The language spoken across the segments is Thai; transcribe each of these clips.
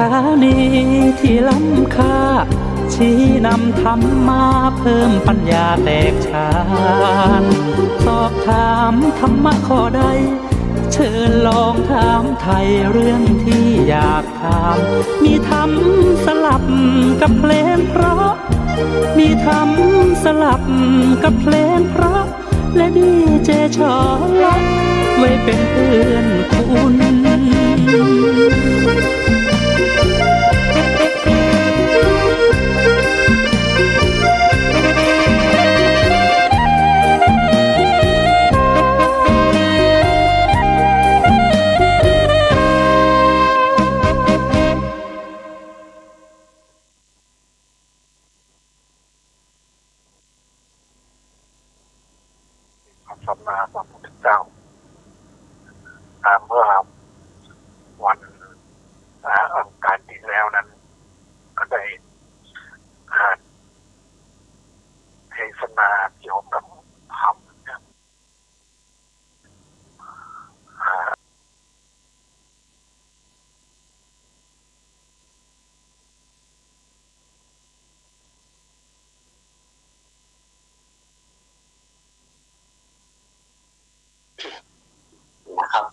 านีที่ล้ำค่าชี้นำธรรมมาเพิ่มปัญญาแตกฉานสอบถามธรรมะข้อใดเชิญลองถามไทยเรื่องที่อยากถามมีธรรมสลับกับเพลงเพราะมีธรรมสลับกับเพลงเพราะและดีเจชอไว้เป็นเพื่อนคุณสัมมาสัมพุทธเจ้าเมื่อวันอังคารที่แล้วนั้นก็ได้เทศนาเกี่ยวกับธรรมนะครับ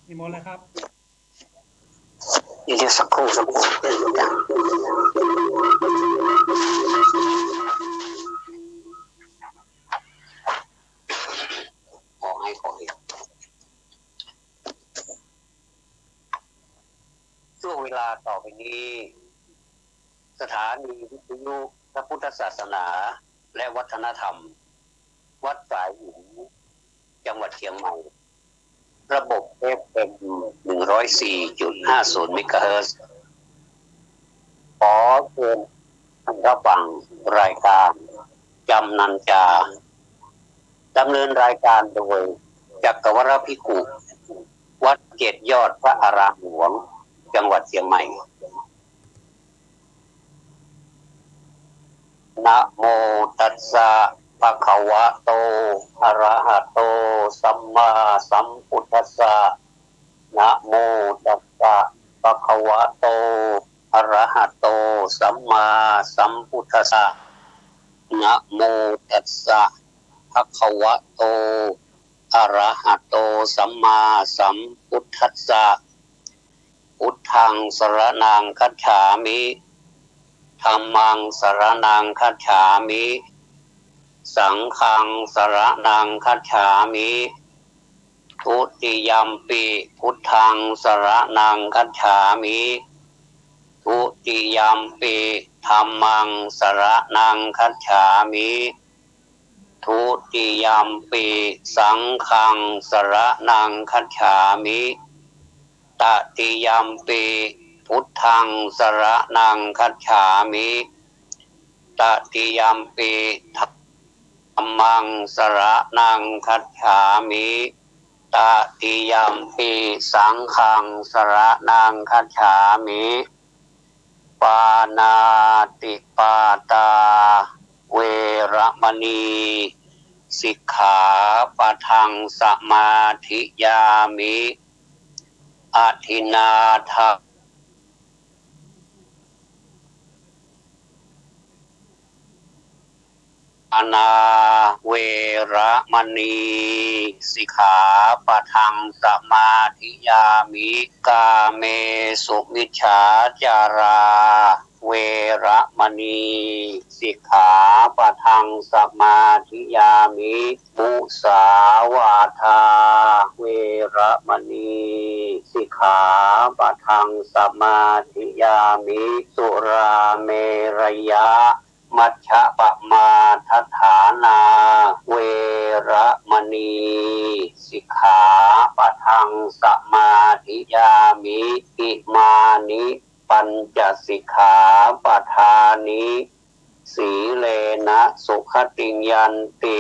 นิมนต์เลยครับเดี๋ยวสักครู่ขอให้ช่วงเวลาต่อไปนี้สถานีวิทยุพระพุทธศาสนาและวัฒนธรรมวัดสายหินจังหวัดเชียงใหม่ระบบ FM 104.50 เมกะเฮิรตซ์ขอเชิญท่านรับฟังรายการจำนันจาดำเนินรายการโดยจักรวรภิกขุวัดเกตยอดพระอารามหลวงจังหวัดเชียงใหม่นะโมตัสสะภะคะวะโตอะระหะโตสัมมาสัมพุทธัสสะนะโมตัสสะภะคะวะโตอะระหะโตสัมมาสัมพุทธัสสะนะโมตัสสะภะคะวะโตอะระหะโตสัมมาสัมพุทธัสสะพุทธังสรณังคัจฉามิธัมมังสรณังคัจฉามิสังฆังสรณังคัจฉามิทุติยัมปิพุทธังสรณังคัจฉามิทุติยัมปิธัมมังสรณังคัจฉามิทุติยัมปิสังฆังสรณังคัจฉามิตติยัมปิพุทธังสรณังคัจฉามิตติยัมปิธัมมังสรณังคัจฉามิตติยัมปิสังฆังสรณังคัจฉามิปานาติปาตาเวระมณีสิกขาปะทังสมาธิยามิอทินนาทานาเวระมณีสิกขาปะทังสมาธิยามิกาเมสุมิจฉาจาราเวระมณีสิกขาปะทังสมาธิยามิมุสาวาทาเวระมณีสิกขาปะทังสมาธิยามิสุราเมรยะมัชฌะปมาทัฏฐานาเวระมณีสิกขาปะทังสมาธิยามิอิมานิปัญจสิกขาปทานิสีเลนะสุขติยันติ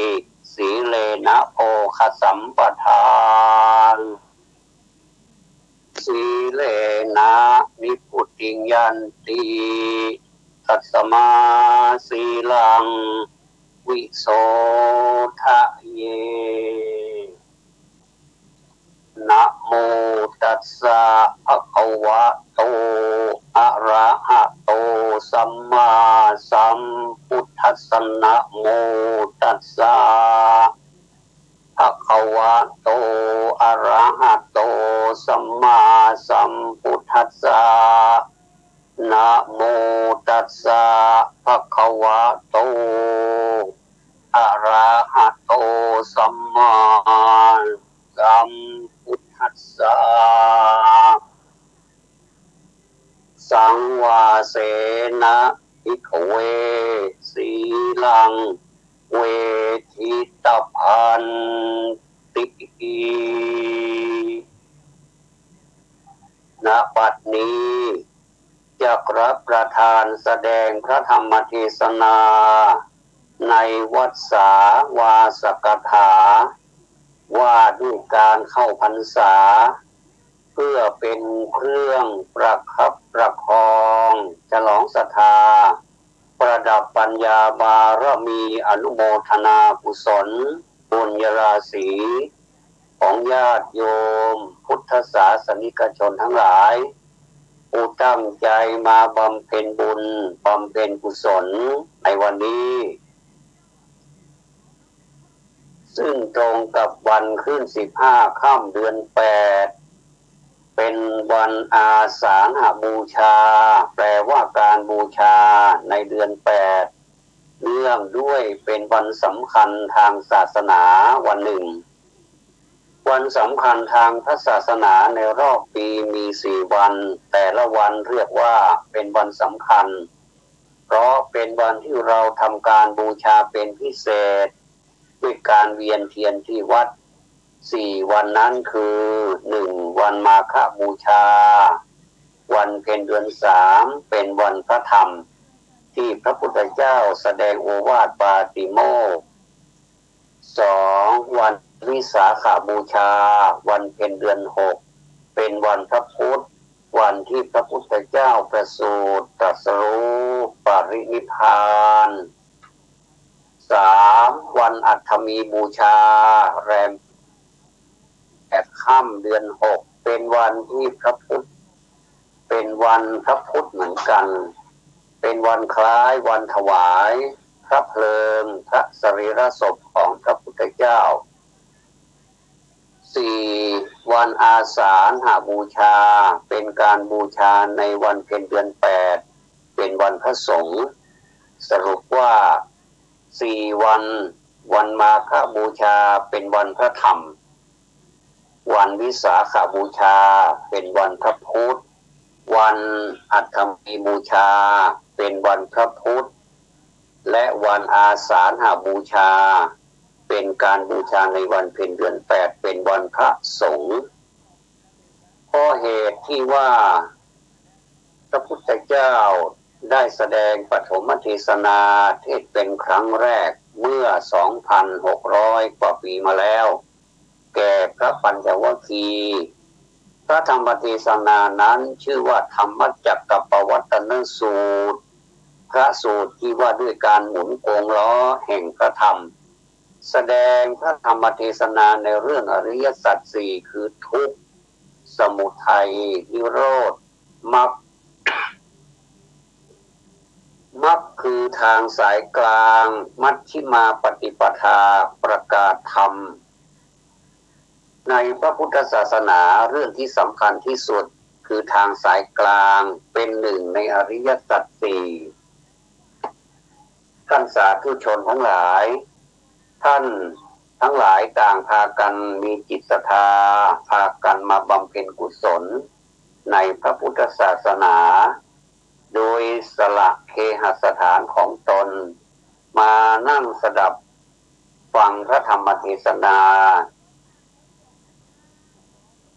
สีเลนะโภคสัมปทานสีเลนะนิพุตติยันติตัสมาสีลังวิโสทะเยนะโมตัสสะภะคะวะโต อะระหะโตสัมมาสัมพุทธัสสะนะโมตัสสะภะคะวะโตอะระหะโตสัมมาสัมพุทธัสสะนะโมตัสสะภะคะวะโตอะระหะโตสัมมาสัมพุทธัสสะสังวาเสนะภิกขเวสีลังเวทิตพันติณบัดนี้จักรับประทานแสดงพระธรรมเทศนาในวัดสาวาสกถาว่าด้วยการเข้าพรรษาเพื่อเป็นเครื่องประคับประคองฉลองศรัทธาประดับปัญญาบารมีอนุโมทนากุศลบุญญราศีของญาติโยมพุทธศาสนิกชนทั้งหลายผู้ตั้งใจมาบำเพ็ญบุญบำเพ็ญกุศลในวันนี้ซึ่งตรงกับวันขึ้น15 ค่ำเดือน 8เป็นวันอาสาฬหบูชาแปลว่าการบูชาในเดือน 8เนื่องด้วยเป็นวันสำคัญทางศาสนาวันหนึ่งวันสำคัญทางพระศาสนาในรอบปีมี4 วันแต่ละวันเรียกว่าเป็นวันสำคัญเพราะเป็นวันที่เราทำการบูชาเป็นพิเศษด้วยการเวียนเทียนที่วัด4 วันนั้นคือ1วันมาฆบูชาวันเพ็ญเดือน 3เป็นวันพระธรรมที่พระพุทธเจ้าแสดงโอวาทปาติโมกข์2วันวิสาขบูชาวันเพ็ญเดือน 6เป็นวันพระพุธวันที่พระพุทธเจ้าประสูติตรัสรู้ปรินิพพาน3วันอัฐมีบูชาแรม8 ค่ำเดือน 6เป็นวันที่พระพุทธเป็นวันพระพุธเหมือนกันเป็นวันคล้ายวันถวายพระเพลิงพระสรีระศพของพระพุทธเจ้า4วันอาสาฬหบูชาเป็นการบูชาในวันเพ็ญเดือน 8เป็นวันพระสงฆ์สรุปว่า4วันมาฆบูชาเป็นวันพระธรรมวันวิสาขบูชาเป็นวันพระพุธวันอัฐมีบูชาเป็นวันพระพุธและวันอาสาฬหบูชาเป็นการบูชาในวันเพ็ญเดือน 8เป็นวันพระสงฆ์เพราะเหตุที่ว่าพระพุทธเจ้าได้แสดงปฐมเทศนาเทศเป็นครั้งแรกเมื่อ 2,600 กว่าปีมาแล้วแก่พระปัญจวัคคีย์พระธรรมเทศนานั้นชื่อว่าธรรมจักรปวัตตนสูตรพระสูตรที่ว่าด้วยการหมุนโกงล้อแห่งพระธรรมแสดงพระธรรมเทศนาในเรื่องอริยสัจ 4คือทุกข์สมุทัยนิโรธมรรคคือทางสายกลางมัชฌิมาปฏิปทาประกาศธรรมในพระพุทธศาสนาเรื่องที่สำคัญที่สุดคือทางสายกลางเป็นหนึ่งในอริยสัจ 4ท่านสาธุชนทั้งหลายท่านทั้งหลายต่างพากันมีจิตศรัทธาพากันมาบำเพ็ญกุศลในพระพุทธศาสนาโดยสละเคหสถานของตนมานั่งสดับฟังพระธรรมเทศนา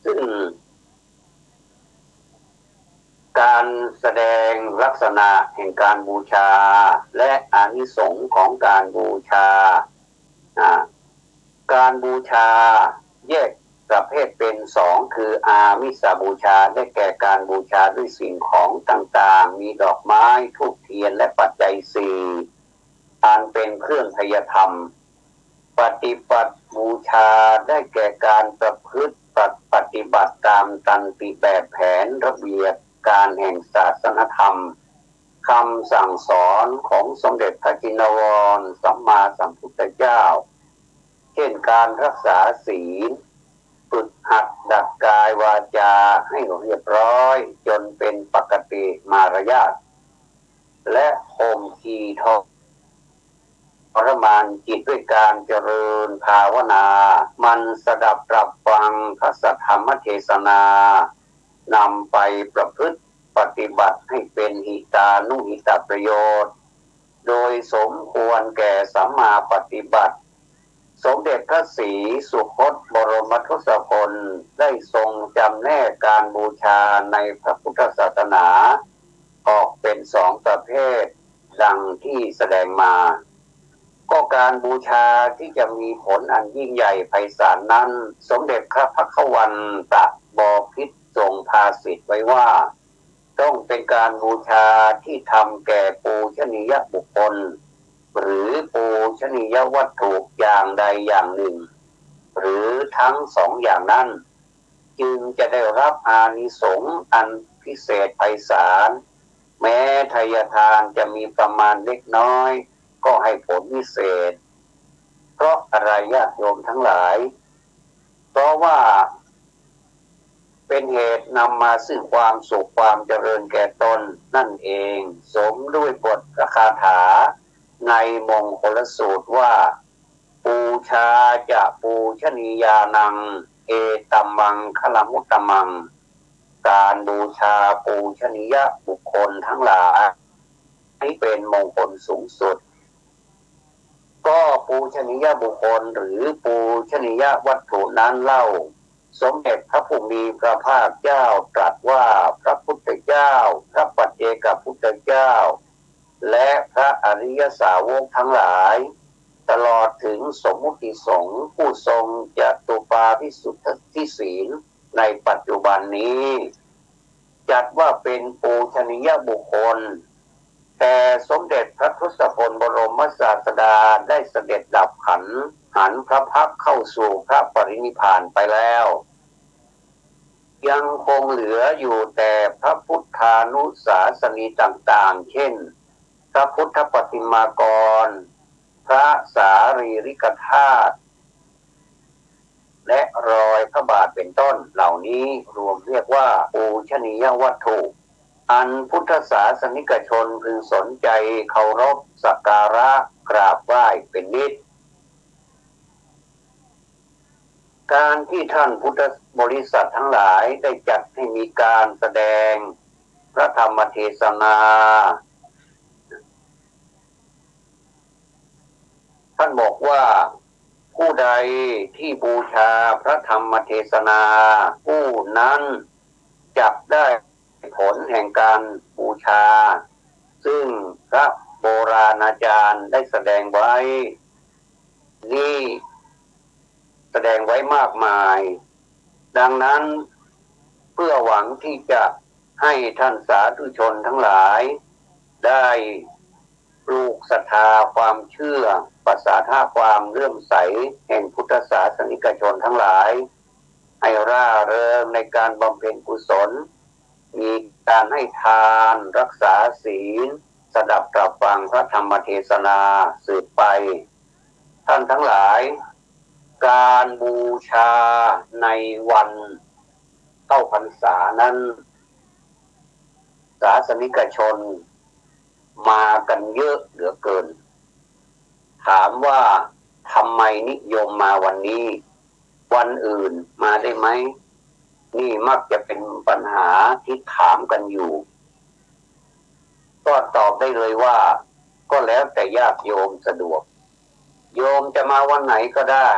ซึ่งการแสดงลักษณะแห่งการบูชาและอานิสงส์ของการบูชาการบูชาแยกประเภทเป็น2คืออามิสบูชาได้แก่การบูชาด้วยสิ่งของต่างๆมีดอกไม้ธูปเทียนและปัจจัย4อันเป็นเครื่องไทยธรรมปฏิบัติบูชาได้แก่การประพฤติปฏิบัติตามตันติแบบแผนระเบียบ การแห่งศาสนธรรมคำสั่งสอนของสมเด็จพระจินวรสัมมาสัมพุทธเจ้าเช่นการรักษาศีลฝึกหัดดัดกายวาจาให้เรียบร้อยจนเป็นปกติมารยาทและข่มขีทรมานจิตด้วยการเจริญภาวนามันสดับรับฟังพระสัทธรรมเทศนานำไปประพฤติปฏิบัติให้เป็นหิตานุหิตประโยชน์โดยสมควรแก่สัมมาปฏิบัติสมเด็จพระศรีสุคตบรมทศพลได้ทรงจำแนกการบูชาในพระพุทธศาสนาออกเป็นสองประเภทดังที่แสดงมาก็การบูชาที่จะมีผลอันยิ่งใหญ่ไพศาลนั้นสมเด็จพระภัคววันตะบพิตรทรงภาสิทธิ์ไว้ว่าต้องเป็นการบูชาที่ทำแก่ปูชนียบุคคลหรือปูชนียวัตถุอย่างใดอย่างหนึ่งหรือทั้งสองอย่างนั้นจึงจะได้รับอานิสงส์อันพิเศษไพศาลแม้ทายทานจะมีประมาณเล็กน้อยก็ให้ผลวิเศษเพราะอะไรญาติโยมทั้งหลายเพราะว่าเป็นเหตุนำมาซึ่งความสุขความเจริญแก่ตนนั่นเองสมด้วยบทคาถาในมงคลสูตรว่าปูชาจะปูชนียานังเอตัมมังคลมุตตมังการบูชาปูชนียบุคคลทั้งหลายให้เป็นมงคลสูงสุดก็ปูชนียบุคคลหรือปูชนียวัตถุนั้นเล่าสมเด็จพระผู้มีพระภาคเจ้าตรัสว่าพระพุทธเจ้าพระปัจเจกพุทธเจ้าและพระอริยสาวกทั้งหลายตลอดถึงสมมุติสงฆ์ผู้ทรงจตุปาภิสุทธิศีลในปัจจุบันนี้จัดว่าเป็นปูชนียบุคคลแต่สมเด็จพระทศพลบรมศาสดาได้เสด็จดับขันธ์หันพระพักตร์เข้าสู่พระปรินิพพานไปแล้วยังคงเหลืออยู่แต่พระพุทธานุสาสนีต่างๆเช่นพระพุทธปฏิมากรพระสารีริกธาตุและรอยพระบาทเป็นต้นเหล่านี้รวมเรียกว่าปูชนียวัตถุอันพุทธศาสนิกชนพึงสนใจเคารพสักการะกราบไหว้เป็นนิจการที่ท่านพุทธบริษัททั้งหลายได้จัดให้มีการแสดงพระธรรมเทศนาท่านบอกว่าผู้ใดที่บูชาพระธรรมเทศนาผู้นั้นจักได้ผลแห่งการบูชาซึ่งพระโบราณอาจารย์ได้แสดงไว้นี่แสดงไว้มากมายดังนั้นเพื่อหวังที่จะให้ท่านสาธุชนทั้งหลายได้ปลูกศรัทธาความเชื่อประสาทความเลื่อมใสแห่งพุทธศาสนิกชนทั้งหลายให้ร่าเริงในการบำเพ็ญกุศลมีการให้ทานรักษาศีลสดับตรับฟังพระธรรมเทศนาสืบไปท่านทั้งหลายการบูชาในวันเข้าพรรษานั้นศาสนิกชนมากันเยอะเหลือเกินถามว่าทำไมนิยมมาวันนี้วันอื่นมาได้ไหมนี่มักจะเป็นปัญหาที่ถามกันอยู่ก็ตอบได้เลยว่าก็แล้วแต่ญาติโยมสะดวกโยมจะมาวันไหนก็ได้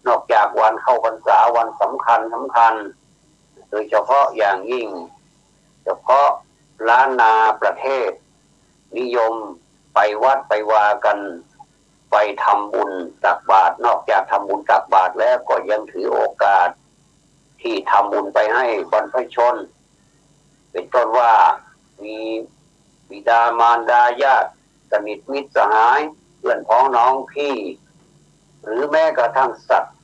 นอกจากวันเข้าพรรษาวันสำคัญโดยเฉพาะอย่างยิ่งเฉพาะล้านนาประเทศนิยมไปวัดไปวากันไปทำบุญตักบาตรนอกจากทำบุญตักบาตรแล้วก็ยังถือโอกาสที่ทำบุญไปให้บรรพชนเป็นต้นว่ามีบิดามารดาญาติสนิทมิตรสหายเพื่อนพ้องน้องพี่หรือแม้กระทั่งสัตว์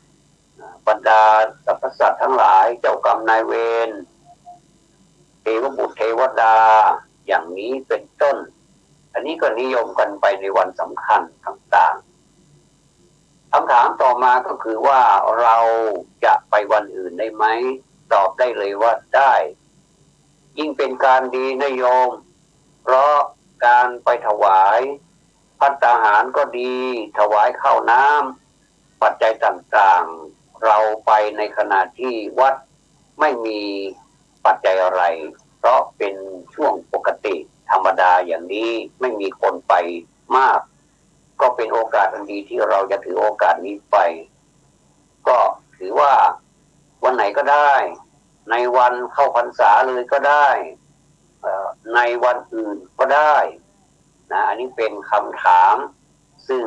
บรรดาสรรพสัตว์ทั้งหลายเจ้ากรรมนายเวร เทวบุตรเทวดาอย่างนี้เป็นต้นอันนี้ก็นิยมกันไปในวันสำคัญต่างๆคำถามต่อมาก็คือว่าเราจะไปวันอื่นได้ไหมตอบได้เลยว่าได้ยิ่งเป็นการดีนะโยมเพราะการไปถวายภัตตาหารก็ดีถวายข้าวน้ำปัจจัยต่างๆเราไปในขณะที่วัดไม่มีปัจจัยอะไรเพราะเป็นช่วงปกติธรรมดาอย่างนี้ไม่มีคนไปมากก็เป็นโอกาสอันดีที่เราจะถือโอกาสนี้ไปก็ถือว่าวันไหนก็ได้ในวันเข้าพรรษาเลยก็ได้ในวันอื่นก็ได้นะอันนี้เป็นคำถามซึ่ง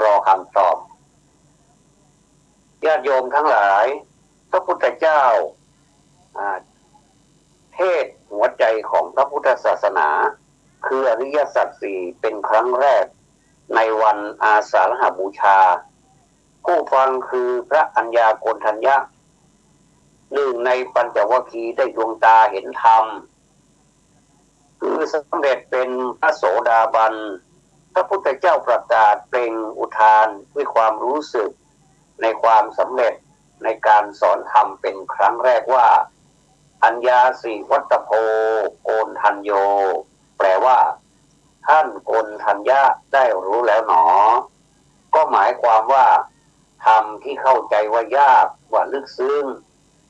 รอคำตอบญาติโยมทั้งหลายพระพุทธเจ้าเทศหัวใจของพระพุทธศาสนาคืออริยสัจสี่เป็นครั้งแรกในวันอาสาฬหบูชาผู้ฟังคือพระอัญญาโกณฑัญญะหนึ่งในปัญจวัคคีย์ได้ดวงตาเห็นธรรมคือสำเร็จเป็นพระโสดาบันพระพุทธเจ้าประกาศเปล่งอุทานด้วยความรู้สึกในความสำเร็จในการสอนธรรมเป็นครั้งแรกว่าอัญญาสิวัตโพโกณฑัญโยแปลว่าท่านโกณฑัญญะได้รู้แล้วหนอก็หมายความว่าธรรมที่เข้าใจว่ายากว่าลึกซึ้ง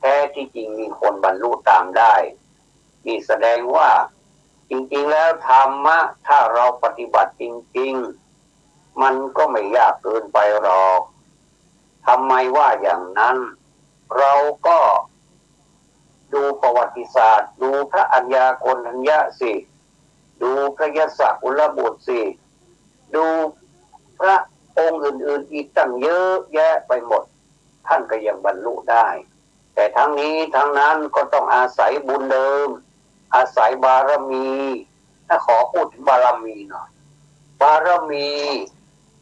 แท้ที่จริงมีคนบรรลุตามได้นี่แสดงว่าจริงๆแล้วธรรมะถ้าเราปฏิบัติจริงๆมันก็ไม่ยากเกินไปหรอกทำไมว่าอย่างนั้นเราก็ดูประวัติศาสตร์ดูพระอัญญาโกณฑัญญะสิดูพระยศกุลบุตรสิดูพระองค์อื่นๆอีกตั้งเยอะแยะไปหมดท่านก็ยังบรรลุได้แต่ทั้งนี้ทั้งนั้นก็ต้องอาศัยบุญเดิมอาศัยบารมีถ้าขอพูดถึงบารมีหน่อยบารมี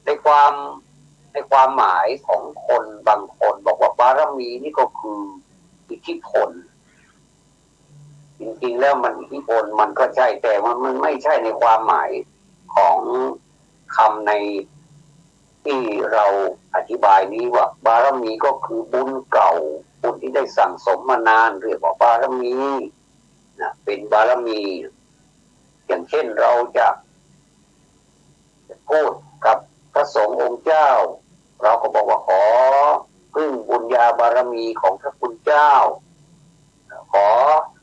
ในความหมายของคนบางคนบอกว่าบารมีนี่ก็คืออิทธิพลจริงๆแล้วมันอิทธิพลมันก็ใช่แต่ว่ามันไม่ใช่ในความหมายของคำในที่เราอธิบายนี้ว่าบารมีก็คือบุญเก่าบุญที่ได้สั่งสมมานานเรียกว่าบารมีนะเป็นบารมีอย่างเช่นเราจะพูดกับพระสงฆ์องค์เจ้าเราก็บอกว่าขอพึ่งบุญญาบารมีของพระคุณเจ้าขอ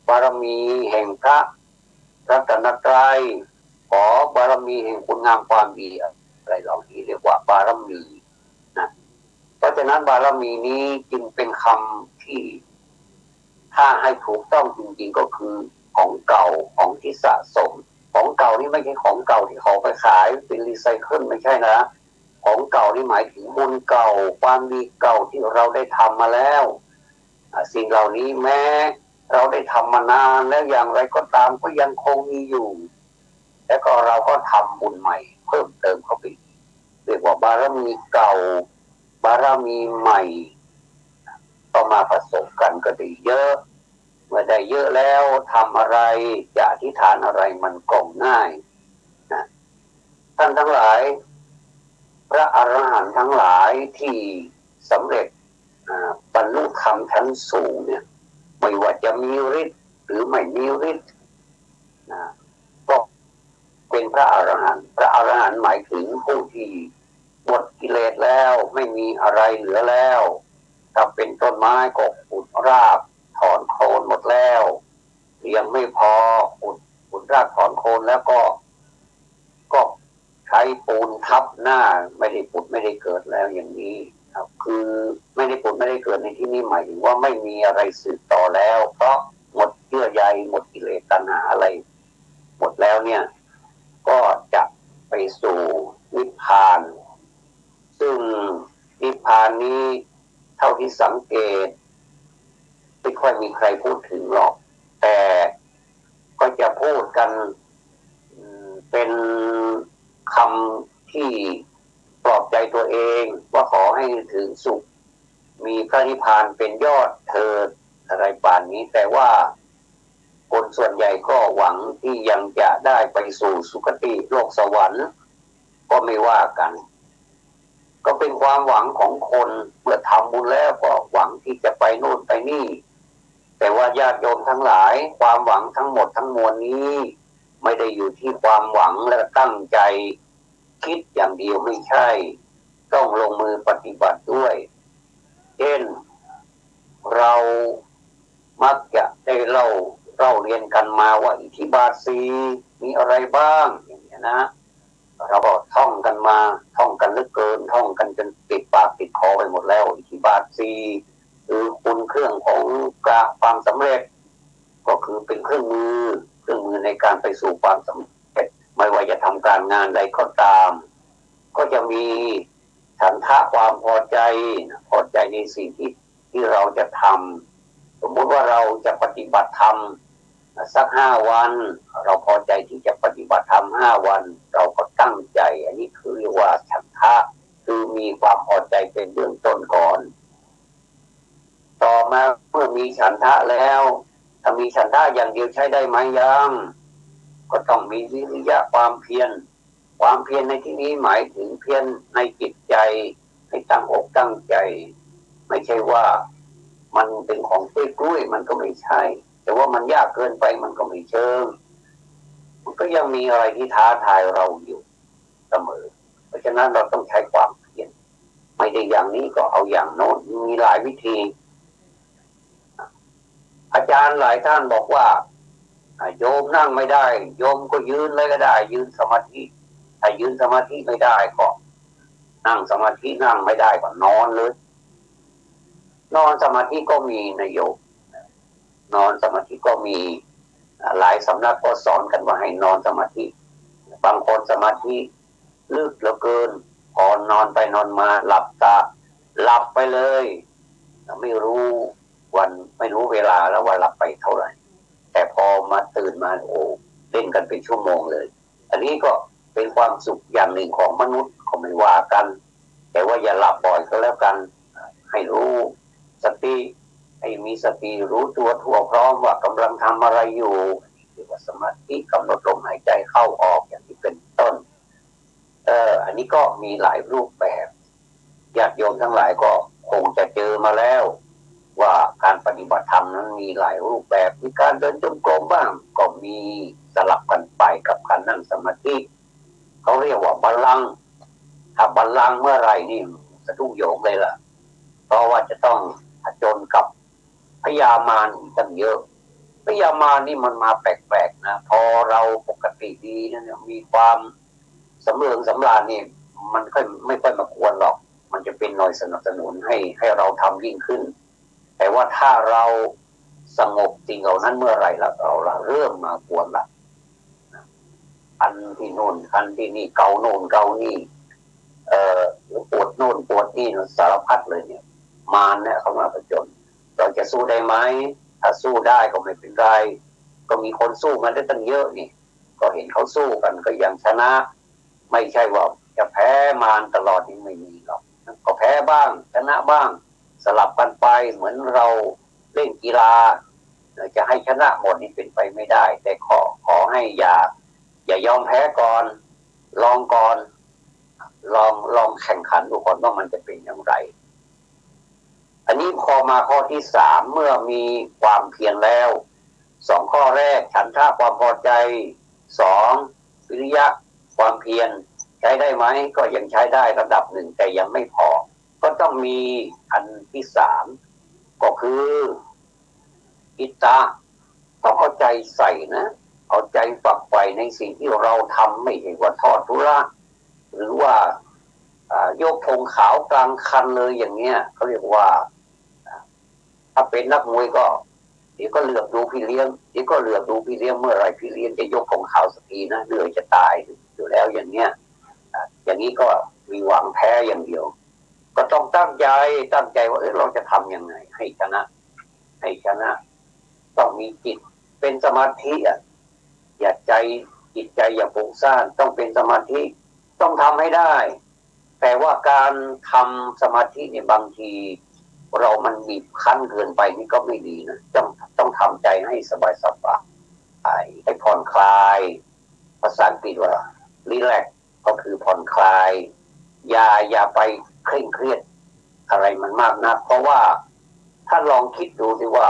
บารมีแห่งพระรัตนตรัยขอบารมีแห่งคุณงามความดีอะไรเหล่านี้เรียกว่าบารมีนะเพราะฉะนั้นบารมีนี้จึงเป็นคำที่ถ้าให้ถูกต้องจริงๆก็คือของเก่าของที่สะสมของเก่านี่ไม่ใช่ของเก่าที่เขาไปขายเป็นรีไซเคิลไม่ใช่นะของเก่านี่หมายถึงบุญเก่าความดีเก่าที่เราได้ทำมาแล้วสิ่งเหล่านี้แม้เราได้ทำมานานแล้วอย่างไรก็ตามก็ยังคงมีอยู่แล้วก็เราก็ทำบุญใหม่เพิ่มเติมเข้าไปเรียกว่าบารมีเก่าบารมีใหม่ก็มาผสมกันก็ได้เยอะเมื่อได้เยอะแล้วทำอะไรจะอธิษฐานอะไรมันก็ง่ายนะท่านทั้งหลายพระอรหันต์ทั้งหลายที่สำเร็จบรรลุธรรมชั้นสูงเนี่ยไม่ว่าจะมีฤทธิ์หรือไม่มีฤทธิ์นะก็เป็นพระอรหันต์พระอรหันต์หมายถึงผู้ที่หมดกิเลสแล้วไม่มีอะไรเหลือแล้วถ้าเป็นต้นไม้ก็ขุดรากถอนโคนหมดแล้วยังไม่พอขุดรากถอนโคนแล้วก็ใช้ปูนทับหน้าไม่ได้ผุดไม่ได้เกิดแล้วอย่างนี้ครับคือไม่ได้ผุดไม่ได้เกิดในที่นี้หมายถึงว่าไม่มีอะไรสืบต่อแล้วเพราะหมดเยื่อใยหมดกิเลสตัณหาอะไรหมดแล้วเนี่ยก็จะไปสู่นิพพานซึ่งนิพพานนี้เท่าที่สังเกตไม่ค่อยมีใครพูดถึงหรอกแต่ก็จะพูดกันเป็นคำที่ปลอบใจตัวเองว่าขอให้ถึงสุขมีพระนิพพานเป็นยอดเถิดอะไรป่านนี้แต่ว่า ส่วนใหญ่ก็หวังที่ยังจะได้ไปสู่สุคติโลกสวรรค์ก็ไม่ว่ากันก็เป็นความหวังของคนเมื่อทำบุญแล้วก็หวังที่จะไปโน่นไปนี่แต่ว่าญาติโยมทั้งหลายความหวังทั้งหมดทั้งมวลนี้ไม่ได้อยู่ที่ความหวังและตั้งใจคิดอย่างเดียวไม่ใช่ต้องลงมือปฏิบัติด้วยเช่นเรามักจะได้เล่าเรียนกันมาว่าอิทธิบาทสี่มีอะไรบ้างอย่างนี้นะเราก็ท่องกันมาท่องกันเหลือเกินท่องกันจนติดปากติดคอไปหมดแล้วอิทธิบาทสี่คือคุณเครื่องของความสำเร็จก็คือเป็นเครื่องมือในการไปสู่ความสำเร็จไม่ว่าจะทำการงานใดก็ตามก็จะมีฉันทะความพอใจในสิ่งที่เราจะทำสมมติว่าเราจะปฏิบัติธรรมสัก5 วันเราพอใจที่จะปฏิบัติธรรม5 วันเราก็ตั้งใจอันนี้คือเรียกว่าฉันทะคือมีความพอใจเป็นเบื้องต้นก่อนต่อมาเมื่อมีฉันทะแล้วถ้ามีฉันทะอย่างเดียวใช้ได้ไหมยังก็ต้องมีวิริยะความเพียรในที่นี้หมายถึงเพียรในจิตใจให้ตั้งอกตั้งใจไม่ใช่ว่ามันเป็นของกล้วยมันก็ไม่ใช่แต่ว่ามันยากเกินไปมันก็ไม่เชิงมันก็ยังมีอะไรที่ท้าทายเราอยู่เสมอเพราะฉะนั้นเราต้องใช้ความเพียรไม่ได้อย่างนี้ก็เอาอย่างโน้นมีหลายวิธีอาจารย์หลายท่านบอกว่าโยมนั่งไม่ได้โยมก็ยืนเลยก็ได้ยืนสมาธิถ้ายืนสมาธิไม่ได้ก็นั่งสมาธินั่งไม่ได้ก็นอนเลยนอนสมาธิก็มีนะโยมนอนสมาธิก็มีหลายสำนักก็สอนกันว่าให้นอนสมาธิบางคนสมาธิลึกเหลือเกินพอนอนไปนอนมาหลับตาหลับไปเลยไม่รู้วันไม่รู้เวลาแล้วว่าหลับไปเท่าไหร่แต่พอมาตื่นมาโอ้เล่นกันเป็นชั่วโมงเลยอันนี้ก็เป็นความสุขอย่างหนึ่งของมนุษย์ก็ไม่ว่ากันแต่ว่าอย่าหลับบ่อยก็แล้วกันให้รู้สติให้มีสติรู้ตัวทั่วพร้อมว่ากำลังทำอะไรอยู่เรียกว่าสมาธิกำหนดลมหายใจเข้าออกอย่างที่เป็นต้นอันนี้ก็มีหลายรูปแบบญาติโยมทั้งหลายก็คงจะเจอมาแล้วว่าการปฏิบัติธรรมนั้นมีหลายรูปแบบมีการเดินจงกรมบ้างก็มีสลับกันไปกับการนั่งสมาธิเขาเรียกว่าบัลลังก์ถ้าบัลลังก์เมื่อไหร่นี่สะดุ้งโยงเลยล่ะเพราะว่าจะต้องผจญกับพยามารอีกตั้งเยอะพยามารนี่มันมาแปลกๆนะพอเราปกติดีเนี่ยมีความสำเริงสำราญนี่มันไม่ค่อยมากวนหรอกมันจะเป็นหน่วยสนับสนุนให้เราทำยิ่งขึ้นแต่ว่าถ้าเราสงบจริงเหล่านั้นเมื่อไหร่แล้วเราเริ่มมากวนละอันที่โน่นอันที่นี่เกาโน่นเกานี่ปวดโน่นปวดนี่สารพัดเลยเนี่ยมารเนี่ยเขามาผจญเราจะสู้ได้ไหมถ้าสู้ได้ก็ไม่เป็นไรก็มีคนสู้มาได้ตั้งเยอะนี่ก็เห็นเขาสู้กันก็ยังชนะไม่ใช่ว่าจะแพ้มารตลอดนี่ไม่มีหรอกก็แพ้บ้างชนะบ้างสลับกันไปเหมือนเราเล่นกีฬาจะให้ชนะหมดนี่เป็นไปไม่ได้แต่ขอให้อย่ายอมแพ้ก่อนลองก่อนลองแข่งขันดูก่อนว่ามันจะเป็นอย่างไรอันนี้พอมาข้อที่3เมื่อมีความเพียรแล้ว2ข้อแรกฉันทะความพอใจ2วิริยะความเพียรใช้ได้ไหมก็ยังใช้ได้ระดับหนึ่งแต่ยังไม่พอก็ต้องมีอันที่3ก็คืออิตตะต้องเอาใจใส่นะเอาใจฝักใฝ่ในสิ่งที่เราทำไม่ใช่ว่าทอดทุระหรือว่ายกธงขาวกลางคันเลยอย่างเงี้ยเขาเรียกว่าถ้าเป็นนักมวยก็เดี๋ยวก็เหลือบดูพี่เลี้ยงเมื่อไรพี่เลี้ยงจะยกธงขาวสักทีนะเหนื่อยจะตายอยู่แล้วอย่างเงี้ยอย่างนี้ก็มีหวังแพ้อย่างเดียวก็ต้องตั้งใจว่าเราจะทำยังไงให้ชนะต้องมีจิตเป็นสมาธิอย่าจิตใจอย่าฟุ้งซ่านต้องเป็นสมาธิต้องทำให้ได้แต่ว่าการทำสมาธิเนี่ยบางทีเรามันบีบคั้นเกินไปนี่ก็ไม่ดีนะต้องทำใจให้สบาย ลายภาษาอังกฤษว่า relax ก็คือผ่อนคลายอย่าไปเคร่งเครียดอะไรมันมากนะเพราะว่าถ้าลองคิดดูสิว่า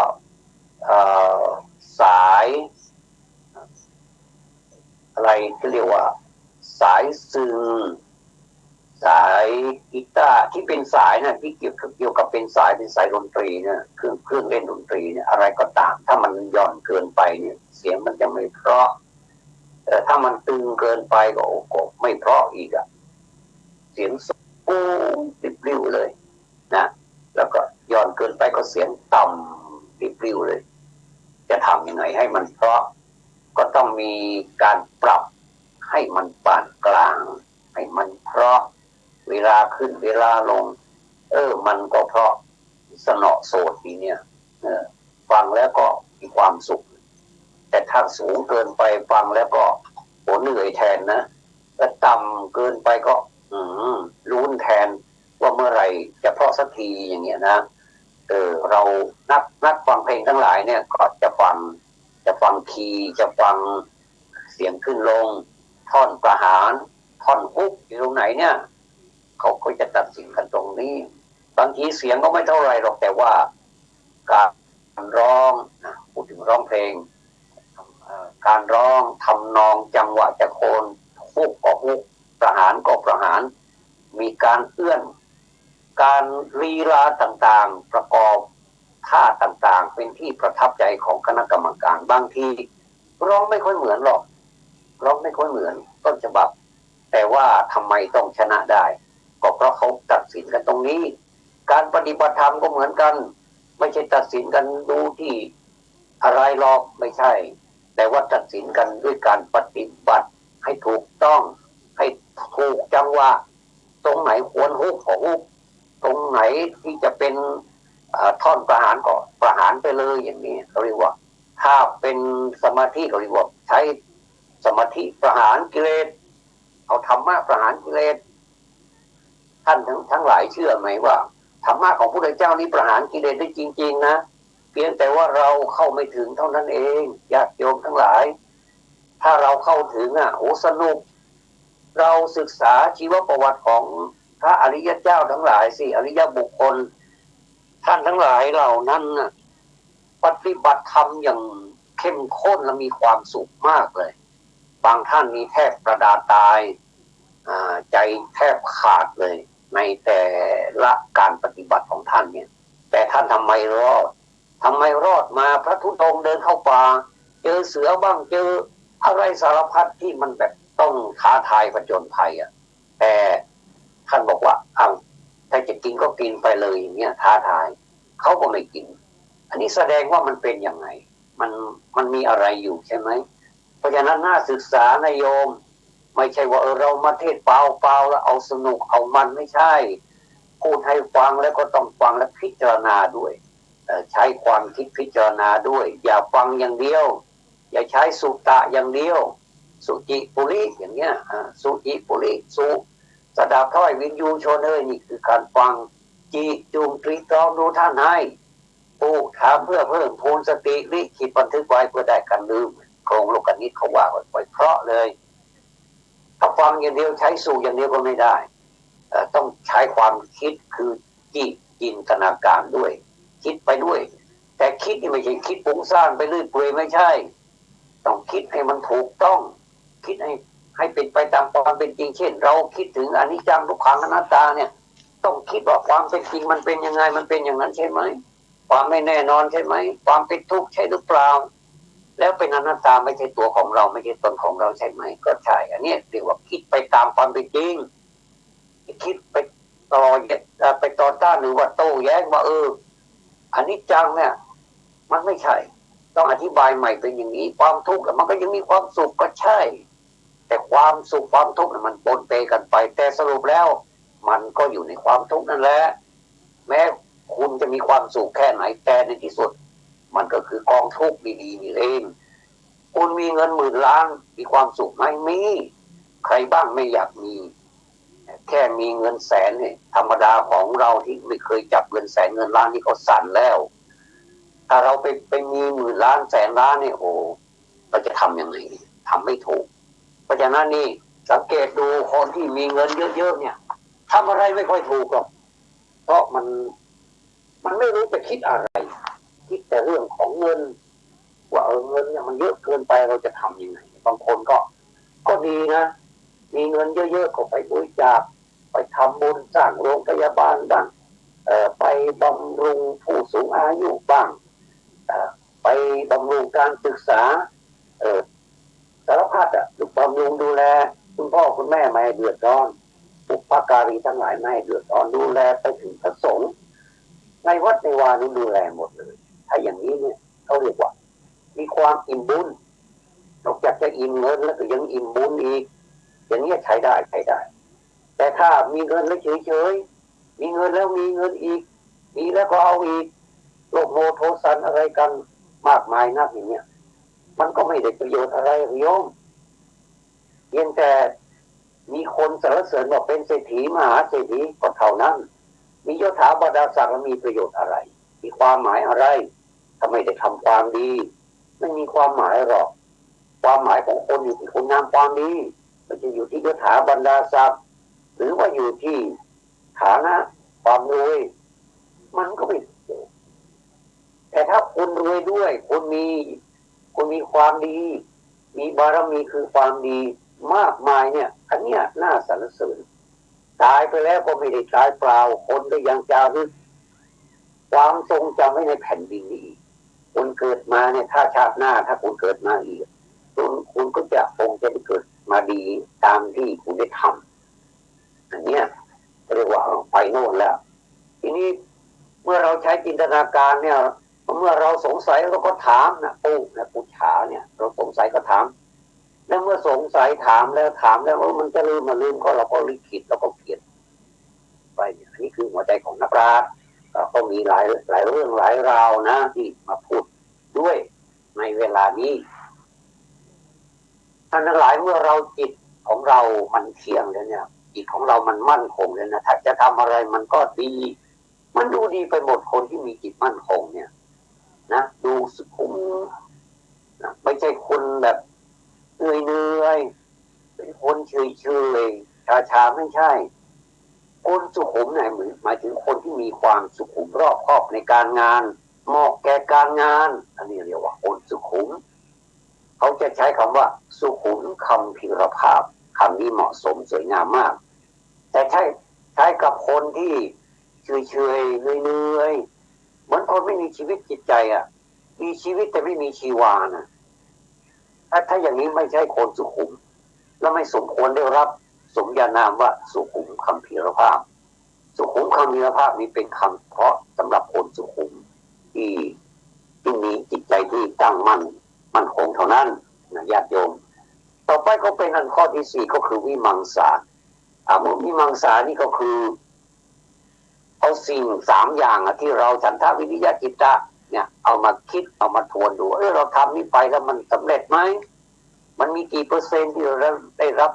สายอะไรที่เรียกว่าสายซึงสายกีตาร์ที่เป็นสายนะที่เกี่ยวกับเป็นสายดนตรีเนี่ยเครื่องเล่นดนตรีเนี่ยอะไรก็ตามถ้ามันหย่อนเกินไปเนี่ยเสียงมันจะไม่เพราะแต่ถ้ามันตึงเกินไปก็โอ้โหไม่เพราะอีกอะเสียงสูงติดริ้วเลยนะแล้วก็หย่อนเกินไปก็เสียงต่ำติดริ้วเลยจะทำยังไงให้มันเพราะก็ต้องมีการปรับให้มันปานกลางให้มันเพราะเวลาขึ้นเวลาลงมันก็เพราะสนอโสดทีเนี่ยฟังแล้วก็มีความสุขแต่ถ้าสูงเกินไปฟังแล้วก็โหเหนื่อยแทนนะถ้าต่ำเกินไปก็ลุ้นแทนว่าเมื่อไหร่จะเพราะสักทีอย่างเงี้ยนะเรานักฟังเพลงทั้งหลายเนี่ยก็จะฟังคีย์จะฟังเสียงขึ้นลงท่อนประหารท่อนฮุกอยู่ตรงไหนเนี่ยเขาก็จะตัดสินกันตรงนี้บางทีเสียงก็ไม่เท่าไรหรอกแต่ว่าการร้องพูดถึงร้องเพลงการร้องทำนองจังหวะจะโคนฮุกก็ฮุกประหารก็ประหารมีการเอื้อนการลีลาต่างๆประกอบท่าต่างๆเป็นที่ประทับใจของคณะกรรมการบางทีร้องไม่ค่อยเหมือนหรอกร้องไม่ค่อยเหมือนต้นฉบับแต่ว่าทำไมต้องชนะได้ก็เพราะเขาตัดสินกันตรงนี้การปฏิบัติธรรมก็เหมือนกันไม่ใช่ตัดสินกันดูที่อะไรหรอกไม่ใช่แต่ว่าตัดสินกันด้วยการปฏิบัติให้ถูกต้องให้ถูกจังหวะตรงไหนควรฮุกก็ฮุกตรงไหนที่จะเป็นท่อนประหารก็ประหารไปเลยอย่างนี้เขาเรียกว่าถ้าเป็นสมาธิเขาเรียกว่าใช้สมาธิประหารกิเลสเอาธรรมะประหารกิเลสท่านทั้งหลายเชื่อไหมว่าธรรมะของพระพุทธเจ้านี้ประหารกิเลสได้จริงๆนะเพียงแต่ว่าเราเข้าไม่ถึงเท่านั้นเองญาติโยมทั้งหลายถ้าเราเข้าถึงโอ้สนุกเราศึกษาชีวประวัติของพระอริยเจ้าทั้งหลายสิอริยบุคคลท่านทั้งหลายเหล่านั้นปฏิบัติธรรมอย่างเข้มข้นและมีความสุขมากเลยบางท่านมีแทบประดาตายใจแทบขาดเลยในแต่ละการปฏิบัติของท่านเนี่ยแต่ท่านทำไมรอดมาพระธุดงค์เดินเข้าป่าเจอเสือบ้างเจออะไรสารพัดที่มันแบบต้องท้าทายผจญภัยแต่ท่านบอกว่าถ้าจะกินก็กินไปเลยอย่างเงี้ยท้าทายเขาก็ไม่กินอันนี้แสดงว่ามันเป็นยังไงมันมีอะไรอยู่ใช่ไหมเพราะฉะนั้นน่าศึกษานะโยมไม่ใช่ว่าเรามาเทศเปล่าแล้วเอาสนุกเอามันไม่ใช่พูดให้ฟังแล้วก็ต้องฟังและพิจารณาด้วยใช้ความคิดพิจารณาด้วยอย่าฟังอย่างเดียวอย่าใช้สุตะอย่างเดียวสุจิปุริอย่างเงี้ยสุจิปุริสุสดับถ้อยวินยูชนนี่คือการฟังจิจูมตรีตรองดูท่านให้ผู้ถามเพื่อเพิ่มพูนสติลิขิตบันทึกไว้เพื่อได้กันลืมโครงโลกนิตเขาว่าไว้เพราะเลยถ้าฟังอย่างเดียวใช้สูอย่างเดียวก็ไม่ได้ต้องใช้ความคิดคือจินตนาการด้วยคิดไปด้วยแต่คิดนี่ไม่ใช่คิดฟุ้งซ่านไปเรื่อยเปื่อยไม่ใช่ต้องคิดให้มันถูกต้องคิดให้เป็นไปตามความเป็นจริงเช่นเราคิดถึงอนิจจังทุกขังอนัตตาเนี่ยต้องคิดว่าความเป็นจริงมันเป็นยังไงมันเป็นอย่างนั้นใช่ไหมความไม่แน่นอนใช่ไหมความเป็นทุกข์ใช่หรือเปล่าแล้วเป็นอนัตตาไม่ใช่ตัวของเราไม่ใช่ตนของเราใช่ไหมก็ใช่อันนี้เรียกว่าคิดไปตามความเป็นจริงคิดไปต่อต้านหรือว่าโต้แย้งว่าอนิจจังเนี่ยมันไม่ใช่ต้องอธิบายใหม่เป็นอย่างนี้ความทุกข์มันก็ยังมีความสุขก็ใช่แต่ความสุขความทุกข์มันปนเปกันไปแต่สรุปแล้วมันก็อยู่ในความทุกข์นั่นแหละแม้คุณจะมีความสุขแค่ไหนแต่ในที่สุดมันก็คือกองทุกข์ดีๆนี่เองคุณมีเงิน10,000 ล้านมีความสุขไหมมีใครบ้างไม่อยากมีแค่มีเงินแสนเนี่ยธรรมดาของเราที่ไม่เคยจับเงินแสนเงินล้านนี่ก็สั่นแล้วถ้าเราไปมี10,000 ล้านแสนล้านเนี่ยโอ้เราจะทำยังไง ทำไม่ถูกเพราะฉะนั้นนี่สังเกตดูคนที่มีเงินเยอะๆเนี่ยทำอะไรไม่ค่อยถูกหรอกเพราะมันไม่รู้จะคิดอะไรคิดแต่เรื่องของเงินว่าเงินเนี่ยมันเยอะเกินไปเราจะทำยังไงบางคนก็ดีนะมีเงินเยอะๆก็ไปบริจาคไปทำบุญสร้างโรงพยาบาลบ้างไปบำรุงผู้สูงอายุบ้างไปบำรุงการศึกษาสารพัดบำรุงดูแลคุณพ่อคุณแม่ไม่ให้เดือดร้อนบุพการีทั้งหลายไม่ให้เดือดร้อนดูแลไปถึงพระสงฆ์ในวัดในวานี้ดูแลหมดเลยถ้าอย่างนี้เนี่ยเขาเรียกว่ามีความอิ่มบุญนอกจากจะอิ่มเงินแล้วก็ยังอิ่มบุญอีกอย่างนี้ใช้ได้แต่ถ้ามีเงินแล้วเฉยๆมีเงินแล้วมีเงินอีกมีแล้วก็เอาอีกโลภโมโทสันอะไรกันมากมายนักอย่างเนี้ยมันก็ไม่ได้ประโยชน์อะไรโยมเพียงแต่มีคนสรรเสริญว่าเป็นเศรษฐีมหาเศรษฐีก็เท่านั้นมียศถาบรรดาศักดิ์มีประโยชน์อะไรมีความหมายอะไรถ้าไม่ได้ทำความดีไม่มีความหมายหรอกความหมายของคนอยู่ที่คุณงามความดีมันจะอยู่ที่ยศถาบรรดาศักดิ์หรือว่าอยู่ที่ฐานะความรวยมันก็ไม่แต่ถ้าคุณรวยด้วยคุณมีความดีมีบารมีคือความดีมากมายเนี่ยอันเนี้ยน่าสรรเสริญตายไปแล้วก็ไม่ได้ตายเปล่าคนก็ยังจารึกความทรงจำไว้ในแผ่นดินนี้คุณเกิดมาเนี่ยถ้าชาติหน้าถ้าคุณเกิดมาอีกคุณก็จะคงจะได้เกิดมาดีตามที่คุณได้ทำอันเนี้ยเรียกว่าไปโน่นแล้วทีนี้เมื่อเราใช้จินตนาการเนี่ยเมื่อเราสงสัยเราก็ถามนะปุจฉาเนี่ยเราสงสัยก็ถามแล้วเมื่อสงสัยถามแล้วมันจะลืมก็เราก็ลิขิตเราก็เขียนไปอันนี้คือหัวใจของนักปราชญ์ก็มีหลายเรื่องหลายราวนะที่มาพูดด้วยในเวลานี้ท่านทั้งหลายเมื่อเราจิตของเรามันเที่ยงแล้วเนี่ยจิตของเรามันมั่นคงแล้วนะถ้าจะทำอะไรมันก็ดีมันดูดีไปหมดคนที่มีจิตมั่นคงเนี่ยนะดูสุขุมนะไม่ใช่คนแบบเหนื่อยเป็นคนเฉยชาไม่ใช่คนสุขุมเนี่ยหมายถึงคนที่มีความสุขุมรอบคอบในการงานเหมาะแก่การงานอันนี้เรียกว่าคนสุขุมเขาจะใช้คำว่าสุขุมคำพิรภาพคำนี้เหมาะสมสวยงามมากแต่ใช้กับคนที่เฉยเหนื่อยเหมือนคนไม่มีชีวิตจิตใจมีชีวิตแต่ไม่มีชีวานะถ้าอย่างนี้ไม่ใช่คนสุขุมและไม่สมควรได้รับสมญานามว่าสุขุมคำพีรภาพสุขุมคำพีรภาพนี้เป็นคำเพราะสำหรับคนสุขุมที่มีจิตใจที่ตั้งมั่นคงเท่านั้นนะญาติโยมต่อไปก็เป็นอันข้อที่ 4ก็คือวิมังสาวิมังสานี่ก็คือเอาสิ่ง3อย่างที่เราฉันทะวิริยะจิตตะเนี่ยเอามาคิดเอามาทวนดูเราทำนี้ไปแล้วมันสำเร็จไหมมันมีกี่เปอร์เซ็นต์ที่เราได้รับ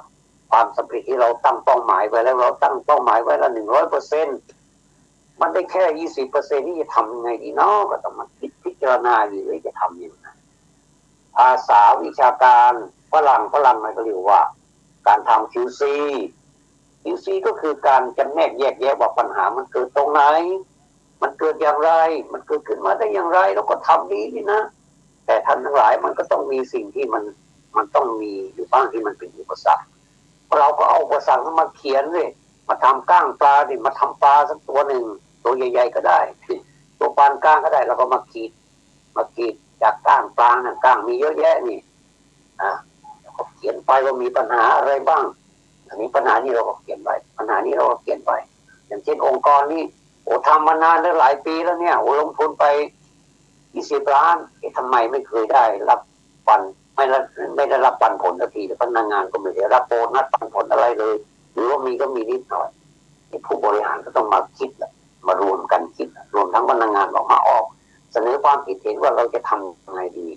ความสำเร็จที่เราตั้งเป้าหมายไว้แล้วเราตั้งเป้าหมายไว้ละ100%มันได้แค่ 20% ที่จะทำยังไงดีเนาะก็ต้องมาคิดพิจารณาอยู่เลยจะทำยังไงภาษาวิชาการฝรั่งมันก็เรียกว่าการทำ QC ก็คือการจำแนกแยกแยะว่าปัญหามันเกิดตรงไหนมันเกิดอย่างไรมันเกิดขึ้นมาได้อย่างไรเราก็ทำดีนี่นะแต่ท่านทั้งหลายมันก็ต้องมีสิ่งที่มันต้องมีอยู่บ้างที่มันเป็นอุปสรรคเราก็เอาอุปสรรคมาเขียนเลยมาทำก้างปลาดิมาทำปลาสักตัวหนึ่งตัวใหญ่ๆก็ได้ตัวปานก้างก็ได้เราก็มาขีดจากก้างปลานะก้างมีเยอะแยะนี่แล้วก็เขียนไปว่ามีปัญหาอะไรบ้างอันนี้ปัญหานี้เราก็เขียนไปปัญหานี้เราก็เขียนไปอย่างเช่นองค์กรนี้ทำมานานแล้วหลายปีแล้วเนี่ยลงทุนไป20 ล้านทำไมไม่เคยได้รับปันไม่ได้รับปันผลสักทีพนักงานก็ไม่ได้รับโบนัสปันผลอะไรเลยหรือว่ามีก็มีนิดหน่อยผู้บริหารก็ต้องมาคิดมารวมกันคิดรวมทั้งพนักงานออกมาเสนอความคิดเห็นว่าเราจะทำยังไงดี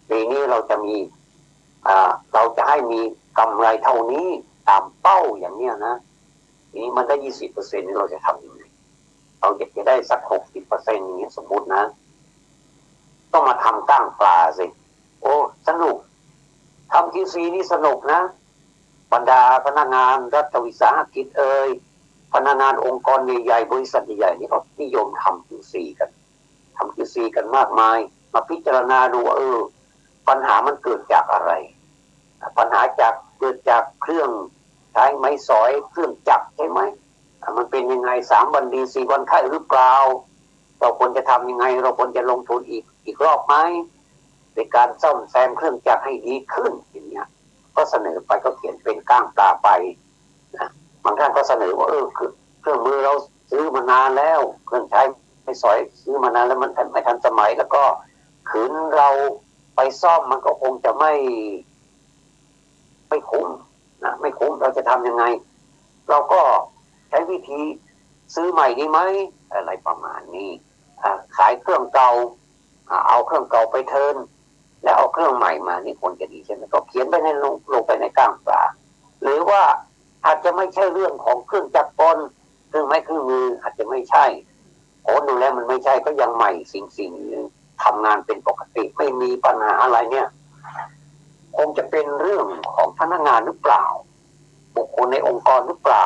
ปีนี้เราจะมีเราจะให้มีกำไรเท่านี้ตามเป้าอย่างเนี้ยนะนี้มันได้ 20% นี่เราจะทำยังไงเราอยากจะได้สัก 60% อย่างเงี้ยสมมุตินะต้องมาทำก้างปลาสิโอ้สนุก ทำ QC นี่สนุกนะบรรดาพนักงานรัฐวิสาหกิจพนักงานองค์กรใหญ่ๆบริษัทใหญ่ๆนี่เขานิยมทำ QC กันทำ QC กันมากมายมาพิจารณาดูว่าปัญหามันเกิดจากอะไรปัญหาเกิดจากเครื่องใช้ไม้สอยเครื่องจักรใช่ไหมมันเป็นยังไง3 วันดี4 วันไข้หรือเปล่าเราควรจะทำยังไงเราควรจะลงทุนอีกรอบไหมในการซ่อมแซมเครื่องจักรให้ดีขึ้นอย่างเงี้ยก็เสนอไปก็เขียนเป็นก้างปลาไปนะบางท่านก็เสนอว่าเครื่องมือเราซื้อมานานแล้วเครื่องใช้ไม้สอยซื้อมานานแล้วมันไม่ทันสมัยแล้วก็ขืนเราไปซ่อมมันก็คงจะไม่คุ้มนะไม่คุ้มเราจะทำยังไงเราก็ใช้วิธีซื้อใหม่ดีไหมอะไรประมาณนี้ขายเครื่องเก่าเอาเครื่องเก่าไปเทิร์นแล้วเอาเครื่องใหม่มานี่ควรจะดีใช่ไหมก็เขียนไปในลงไปในก้างปลาหรือว่าอาจจะไม่ใช่เรื่องของเครื่องจักรกลเครื่องไม้เครื่องมืออาจจะไม่ใช่ดูแล้วมันไม่ใช่ก็ยังใหม่สิ่งทำงานเป็นปกติไม่มีปัญหาอะไรเนี่ยคงจะเป็นเรื่องของพนักงานหรือเปล่าบุคคลในองค์กรหรือเปล่า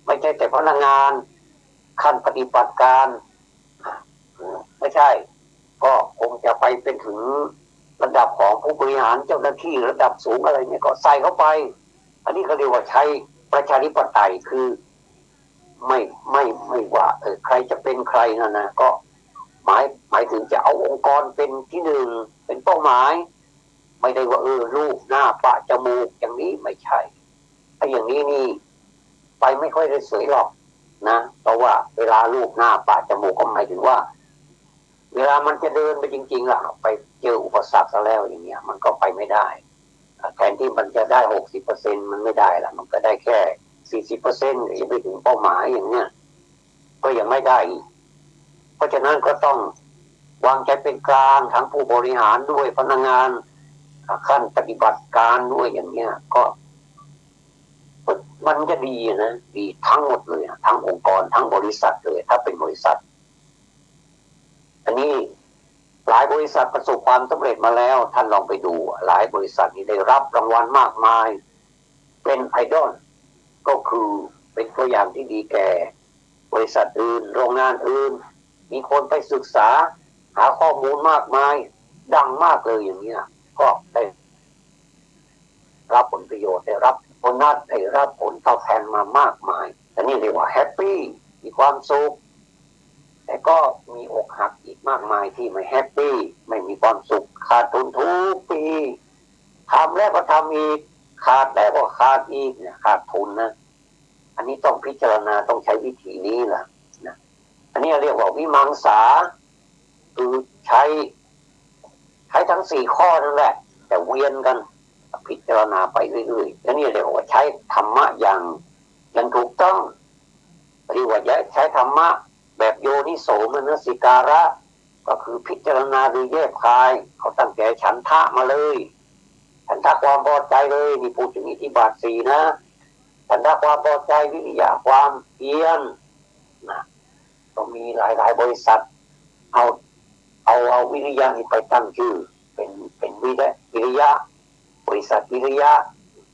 ไม่ใช่แต่พนักงานขั้นปฏิบัติการไม่ใช่ก็คงจะไปเป็นถึงระดับของผู้บริหารเจ้าหน้าที่ระดับสูงอะไรเนี่ยก็ใส่เข้าไปอันนี้เขาเรียกว่าใช้ประชาธิปไตยคือไม่ว่าใครจะเป็นใครนะก็หมายถึงจะเอาองค์กรเป็นที่หนึ่งเป็นเป้าหมายไม่ได้ว่ารูปหน้าปะจมูกอย่างนี้ไม่ใช่ถ้าอย่างนี้นี่ไปไม่ค่อยได้สวยหรอกนะเพราะว่าเวลารูปหน้าปะจมูกก็หมายถึงว่าเวลามันจะเดินไปจริงๆล่ะไปเจออุปสรรคซะแล้วอย่างเงี้ยมันก็ไปไม่ได้แทนที่มันจะได้ 60% มันไม่ได้ละมันก็ได้แค่ 40% ยังไม่ถึงเป้าหมายอย่างเงี้ยก็ยังไม่ได้เพราะฉะนั้นก็ต้องวางใจเป็นกลางทั้งผู้บริหารด้วยพนักงานขั้นปฏิบัติการด้วยอย่างเงี้ยก็มันจะดีนะดีทั้งหมดเลยทั้งองค์กรทั้งบริษัทเลยถ้าเป็นบริษัทอันนี้หลายบริษัทประสบความสำเร็จมาแล้วท่านลองไปดูหลายบริษัทนี้ได้รับรางวัลมากมายเป็นไอดอลก็คือเป็นตัวอย่างที่ดีแก่บริษัทอื่นโรงงานอื่นมีคนไปศึกษาหาข้อมูลมากมายดังมากเลยอย่างนี้ก็ได้รับผลประโยชน์ได้รับโบนัสได้รับผลตอบแทนมามากมายอันนี้เรียกว่าแฮปปี้มีความสุขแต่ก็มีอกหักอีกมากมายที่ไม่แฮปปี้ไม่มีความสุขขาดทุนทุกปีทำแล้วก็ทำอีกขาดแล้วก็ขาดอีกเนี่ยขาดทุนนะอันนี้ต้องพิจารณาต้องใช้วิธีนี้แหละนะอันนี้เรียกว่าวิมังสาคือใช้ทั้ง4 ข้อนั่นแหละแต่เวียนกันพิจารณาไปเรื่อยๆแล้วนี่เรียกว่าใช้ธรรมะอย่างถูกต้องเรียกว่าใช้ธรรมะแบบโยนิโสมนสิการะก็คือพิจารณาโดยแยบคายเขาตั้งแต่ฉันทะมาเลยฉันทะความพอใจเลยนี่พูดถึงอิทธิบาท4นะฉันทะความพอใจวิริยะความเพียรนะก็มีหลายบริษัทเอาวิริยะนี่ไปตั้งชื่อเป็นวิริยะบริษัทวิริยะ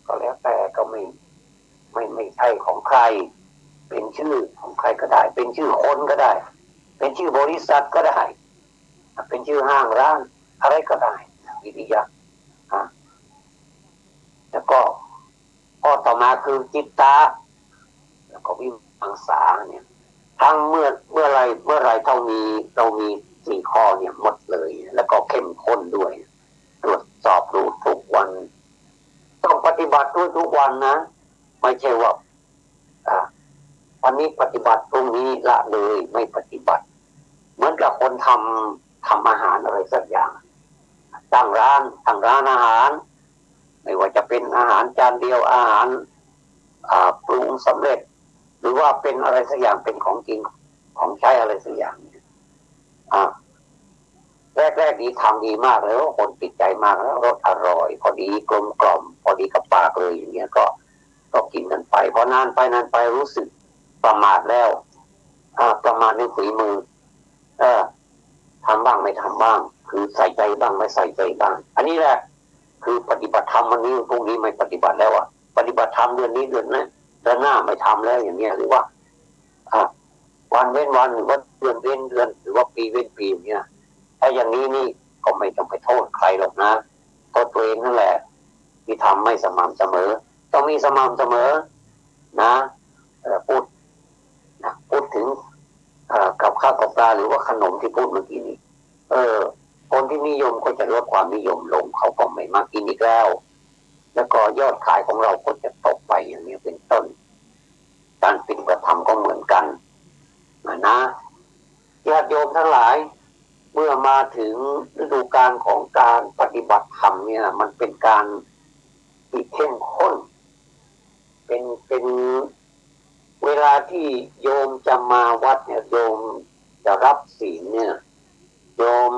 ก็แล้วแต่ก็ไม่ใช่ของใครเป็นชื่อของใครก็ได้เป็นชื่อคนก็ได้เป็นชื่อบริษัทก็ได้เป็นชื่อห้างร้านอะไรก็ได้วิริยะแล้วก็ข้อต่อมาคือจิตตาแล้วก็วิมังสาเนี่ยทั้งเมื่อไรเรามี4 ข้อเนี่ยหมดเลยแล้วก็เข้มข้นด้วยตรวจสอบดูทุกวันต้องปฏิบัติด้วยทุกวันนะไม่ใช่ว่าวันนี้ปฏิบัติพรุ่งนี้ละเลยไม่ปฏิบัติเหมือนกับคนทำอาหารอะไรสักอย่างตั้งร้านอาหารไม่ว่าจะเป็นอาหารจานเดียวอาหารปรุงสำเร็จหรือว่าเป็นอะไรสักอย่างเป็นของกินของใช้อะไรสักอย่างแรกนี้ทำดีมากเลยคนติดใจมากแล้วรสอร่อยพอดีกลมกล่อมพอดีกับปากเลยอย่างเงี้ยก็กินกันไปพอนานไปรู้สึกประมาทแล้วประมาทในฝีมือทำบ้างไม่ทำบ้างคือใส่ใจบ้างไม่ใส่ใจบ้างอันนี้แหละ คือปฏิบัติธรรมวันนี้พรุ่งนี้ไม่ปฏิบัติแล้วอ่ะปฏิบัติธรรมเดือนนี้เดือนนั้นเดือนหน้าไม่ทำแล้วอย่างเงี้ยหรือว่าวันเว้นวันหรือว่าเดือนเว้นเดือนหรือว่าปีเว้นปีเนี่ยถ้าอย่างนี้นี่ก็ไม่ต้องไปโทษใครหรอกนะโทษตัวเองนั่นแหละที่ทำไม่สม่ำเสมอต้องมีสม่ำเสมอนะพูดถึงกับข้าวกับปลาหรือว่าขนมที่พูดเมื่อกี้นี้คนที่นิยมก็จะลดความนิยมลงเขาก็ไม่มากินอีกแล้วก็ยอดขายของเราก็จะตกไปอย่างนี้เป็นต้นการปฏิบัติธรรมก็เหมือนกันนะญาติโยมทั้งหลายเมื่อมาถึงฤดูกาลของการปฏิบัติธรรมเนี่ยมันเป็นการที่เข้มข้นเป็นเวลาที่โยมจะมาวัดเนี่ยโยมจะรับศีลเนี่ยโยม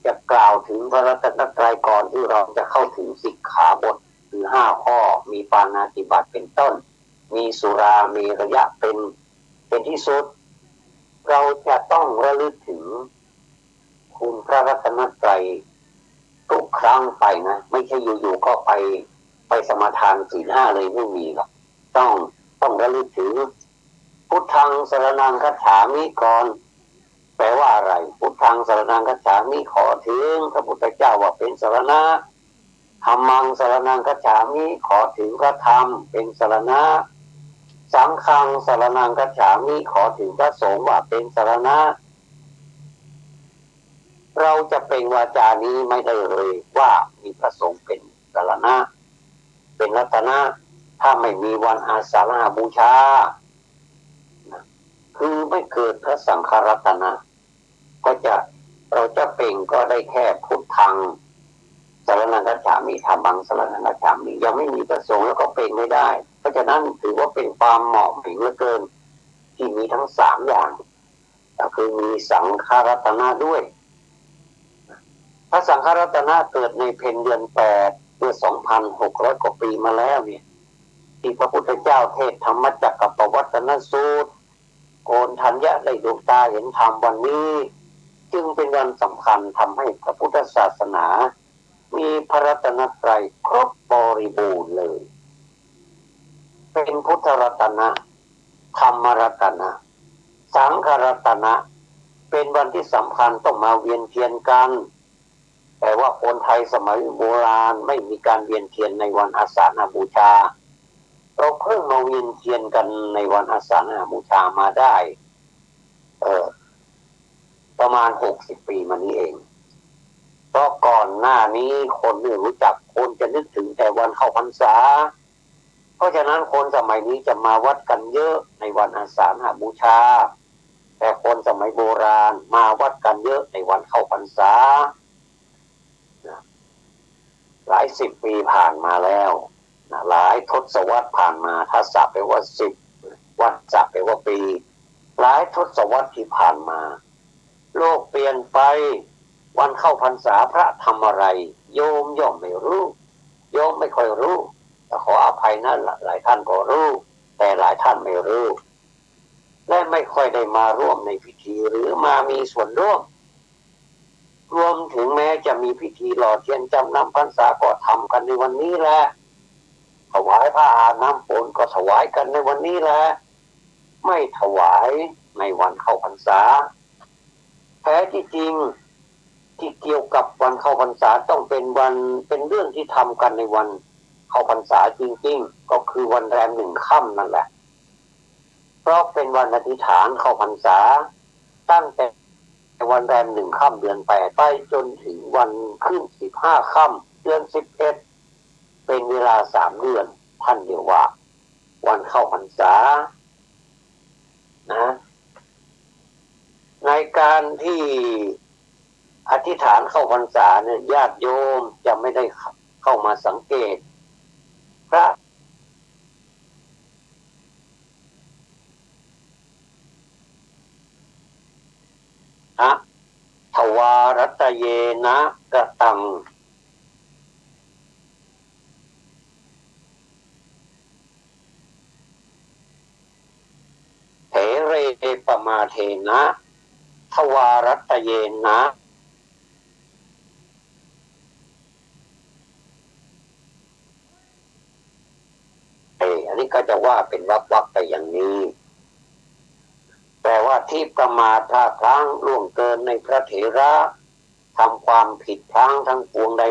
จะกล่าวถึงพระรัตนตรัยก่อนที่เราจะเข้าถึงสิกขาบทคือ5 ข้อมีปาณาติบาตเป็นต้นมีสุรามีระยะเป็นที่สุดเราจะต้องระลึกถึงคุณพระรัตนตรัยทุกครั้งไปนะไม่ใช่อยู่ๆก็ไปสมาทานศีล 5เลยไม่มีหรอกต้องระลึกถึงพุทธังสรณังคัจฉามิก่อนแปลว่าอะไรพุทธังสรณังคัจฉามิขอถึงพระพุทธเจ้าว่าเป็นสรณะธัมมังสรณังคัจฉามิขอถึงพระธรรมเป็นสรณะสังฆังสรณังคัจฉามิขอถึงพระสงฆ์ว่าเป็นสรณะเราจะเป็นวาจานี้ไม่ได้เลยว่ามีพระสงฆ์เป็นสรณะเป็นรัตนะถ้าไม่มีวันอาสาฬหบูชาคือไม่เกิดพระสังฆรัตนะเราจะเป่งก็ได้แค่พุทธังสรณังคัจฉามิธัมมังสรณังคัจฉามิยังไม่มีพระสงฆ์แล้วก็เป่งไม่ได้เพราะฉะนั้นถือว่าเป็นความเหมาะเหลือเกินที่มีทั้ง3อย่างก็คือมีสังฆรัตนะด้วยพระสังฆรัตนะเกิดในเพ็ญเดือน8เมื่อ 2,600 กว่าปีมาแล้วเนี่ยที่พระพุทธเจ้าเทศธรรมจักรปวัตตนสูตรโกนทัญญะได้ดวงตาเห็นธรรมวันนี้จึงเป็นวันสำคัญทำให้พระพุทธศาสนามีพระรัตนตรัยครบบริบูรณ์เลยเป็นพุทธรัตนะธรรมรัตนะสังฆรัตนะเป็นวันที่สำคัญต้องมาเวียนเทียนกันแต่ว่าคนไทยสมัยโบราณไม่มีการเวียนเทียนในวันอาสาฬหบูชาเราเพิ่งมาเวียนเทียนกันในวันอาสาฬหบูชามาได้ประมาณ60 ปีมานี้เองเพราะก่อนหน้านี้คนไม่รู้จักคนจะนึกถึงแต่วันเข้าพรรษาเพราะฉะนั้นคนสมัยนี้จะมาวัดกันเยอะในวันอาสาฬหบูชาแต่คนสมัยโบราณมาวัดกันเยอะในวันเข้าพรรษาหลาย10 ปีผ่านมาแล้วหลายทศวรรษผ่านมาถ้าศัพท์แปลว่า10 วันศัพท์แปลว่าปีหลายทศวรรษที่ผ่านมาโลกเปลี่ยนไปวันเข้าพรรษาพระทำอะไรโยมย่อมไม่รู้โยมไม่ค่อยรู้แต่ขออภัยนะหลายท่านก็รู้แต่หลายท่านไม่รู้และไม่ค่อยได้มาร่วมในพิธีหรือมามีส่วนร่วมรวมถึงแม้จะมีพิธีหล่อเทียนจำนำพรรษาก็ทำกันในวันนี้แหละถวายผ้าอาบน้ำฝนก็ถวายกันในวันนี้แหละไม่ถวายในวันเข้าพรรษาแท้ที่จริงที่เกี่ยวกับวันเข้าพรรษาต้องเป็นเรื่องที่ทำกันในวันเข้าพรรษาจริงๆก็คือวันแรม1 ค่ำนั่นแหละเพราะเป็นวันอธิษฐานเข้าพรรษาตั้งแต่วันแรม1 ค่ำเดือน8ไปจนถึงวันขึ้น15 ค่ำเดือน11เป็นเวลา3 เดือนท่านเรียกว่าวันเข้าพรรษานะในการที่อธิษฐานเข้าพรรษาเนี่ยญาติโยมจะไม่ได้เข้ามาสังเกตพระทวารัตเยนะกตังเถเรปมาเทนะทวารัตเยนะ อันนี้ก็จะว่าเป็นวักไปอย่างนี้แต่ว่าที่ประมาทพลาดพลั้งล่วงเกินในพระเถระทำความผิดพลั้งทั้งปวงใด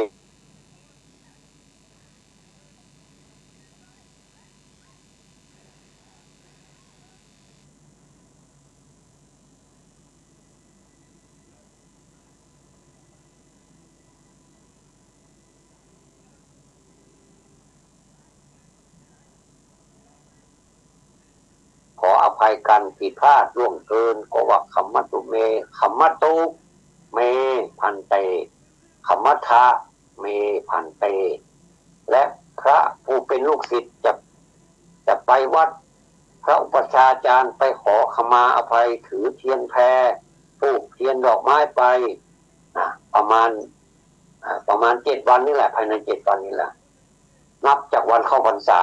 ขออภัยกันผิดพลาดล่วงเกินก็ว่าคัมมตุเมคัมมตุเมพันเตคัมมทะเมพันเตและพระผู้เป็นลูกศิษย์จะไปวัดพระอุปัชฌาจารย์ไปขอขมาอภัยถือเทียนแพธูปเทียนดอกไม้ไปประมาณ7 วันนี่แหละภายใน7 วันนี่แหละนับจากวันเข้าพรรษา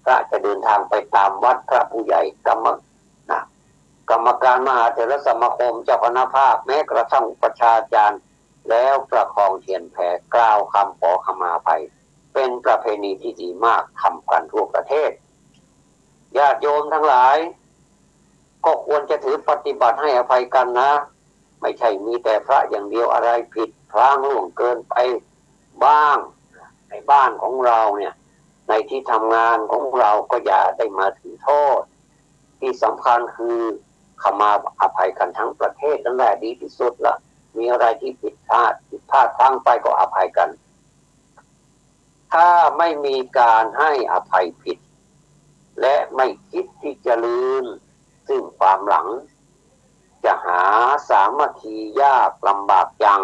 พระจะเดินทางไปตามวัดพระผู้ใหญ่กรรมการมหาเถรสมาคมเจ้าคณะภาคแม้กระทั่งอุปัชฌาจารย์แล้วประคองเทียนแพกล่าวคำขอขมาอภัยเป็นประเพณีที่ดีมากทำกันทั่วประเทศญาติโยมทั้งหลายก็ควรจะถือปฏิบัติให้อภัยกันนะไม่ใช่มีแต่พระอย่างเดียวอะไรผิดพลาดล่วงเกินไปบ้างในบ้านของเราเนี่ยในที่ทำงานของเราก็อย่าได้มาถือโทษที่สำคัญคือขมาอภัยกันทั้งประเทศนั่นแหละดีที่สุดละมีอะไรที่ผิดพลาดพลั้งไปก็อภัยกันถ้าไม่มีการให้อภัยผิดและไม่คิดที่จะลืมซึ่งความหลังจะหาสามัคคียากลำบากจัง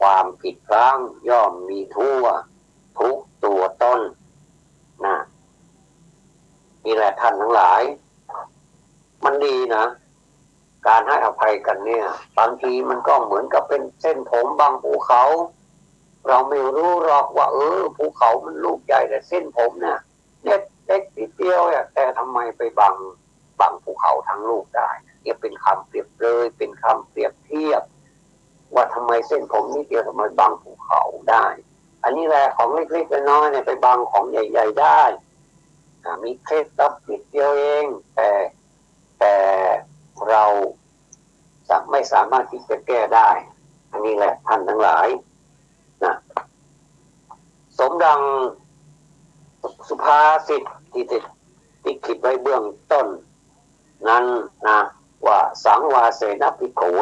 ความผิดพลั้งย่อมมีทั่วทุกตัวต้นนะนี่แหละท่านทั้งหลายมันดีนะการให้อภัยกันเนี่ยบางทีมันก็เหมือนกับเป็นเส้นผมบางภูเขาเราไม่รู้หรอกว่าภูเขามันลูกใหญ่แต่เส้นผมเนี่ยเล็กนิดเดียวแต่ทำไมไปบังภูเขาทั้งลูกได้เนี่ยเป็นคำเปรียบเลยเป็นคำเปรียบเทียบว่าทำไมเส้นผมนิดเดียวทำไมบังภูเขาได้อันนี้แหละของเล็กๆน้อยๆเนี่ยไปบังของใหญ่ๆได้มีเคล็ดลับนิดเดียวเองแต่เราจะไม่สามารถที่จะแก้ได้อันนี้แหละท่านทั้งหลายนะสมดังสุภาษิตที่คิดไว้เบื้องต้นนั้นนะว่าสังวาเสนภิกขเว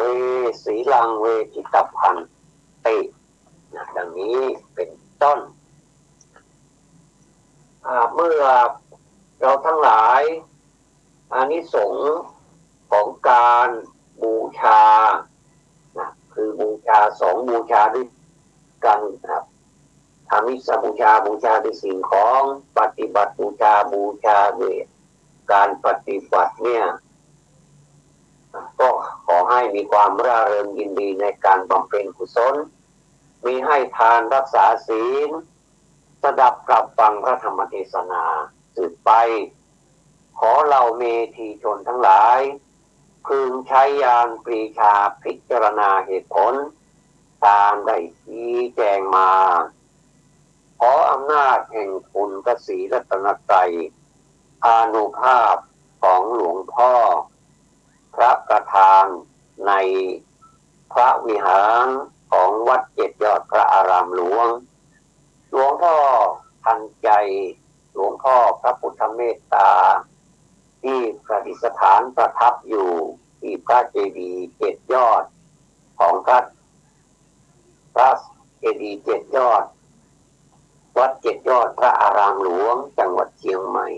สีลังเวทิตพันติดังนี้เป็นต้นเมื่อเราทั้งหลายอานิสงส์ของการบูชาคือบูชา2บูชาด้วยกันครับธรรมิสบูชาด้วยสิ่งของปฏิบัติบูชาด้วยการปฏิบัติเนี่ยก็ขอให้มีความร่าเริงยินดีในการบำเพ็ญกุศลมีให้ทานรักษาศีลสดับกลับฟังพระธรรมเทศนาสืบไปขอเหล่าเมธีชนทั้งหลายพึงใช้ญาณปรีชาพิจารณาเหตุผลตามได้ชี้แจงมาขออำนาจแห่งคุณพระศรีรัตนตรัยอานุภาพของหลวงพ่อพระประธานในพระวิหารของวัด7 ยอดพระอารามหลวงพ่อทันใจหลวงพ่อพระพุทธเมตตาที่ประดิษฐานประทับอยู่ที่พระเจดีย์7 ยอดของพระเจดีย์7 ยอดวัด7 ยอดพระอารามหลวงจังหวัดเชียงใหม่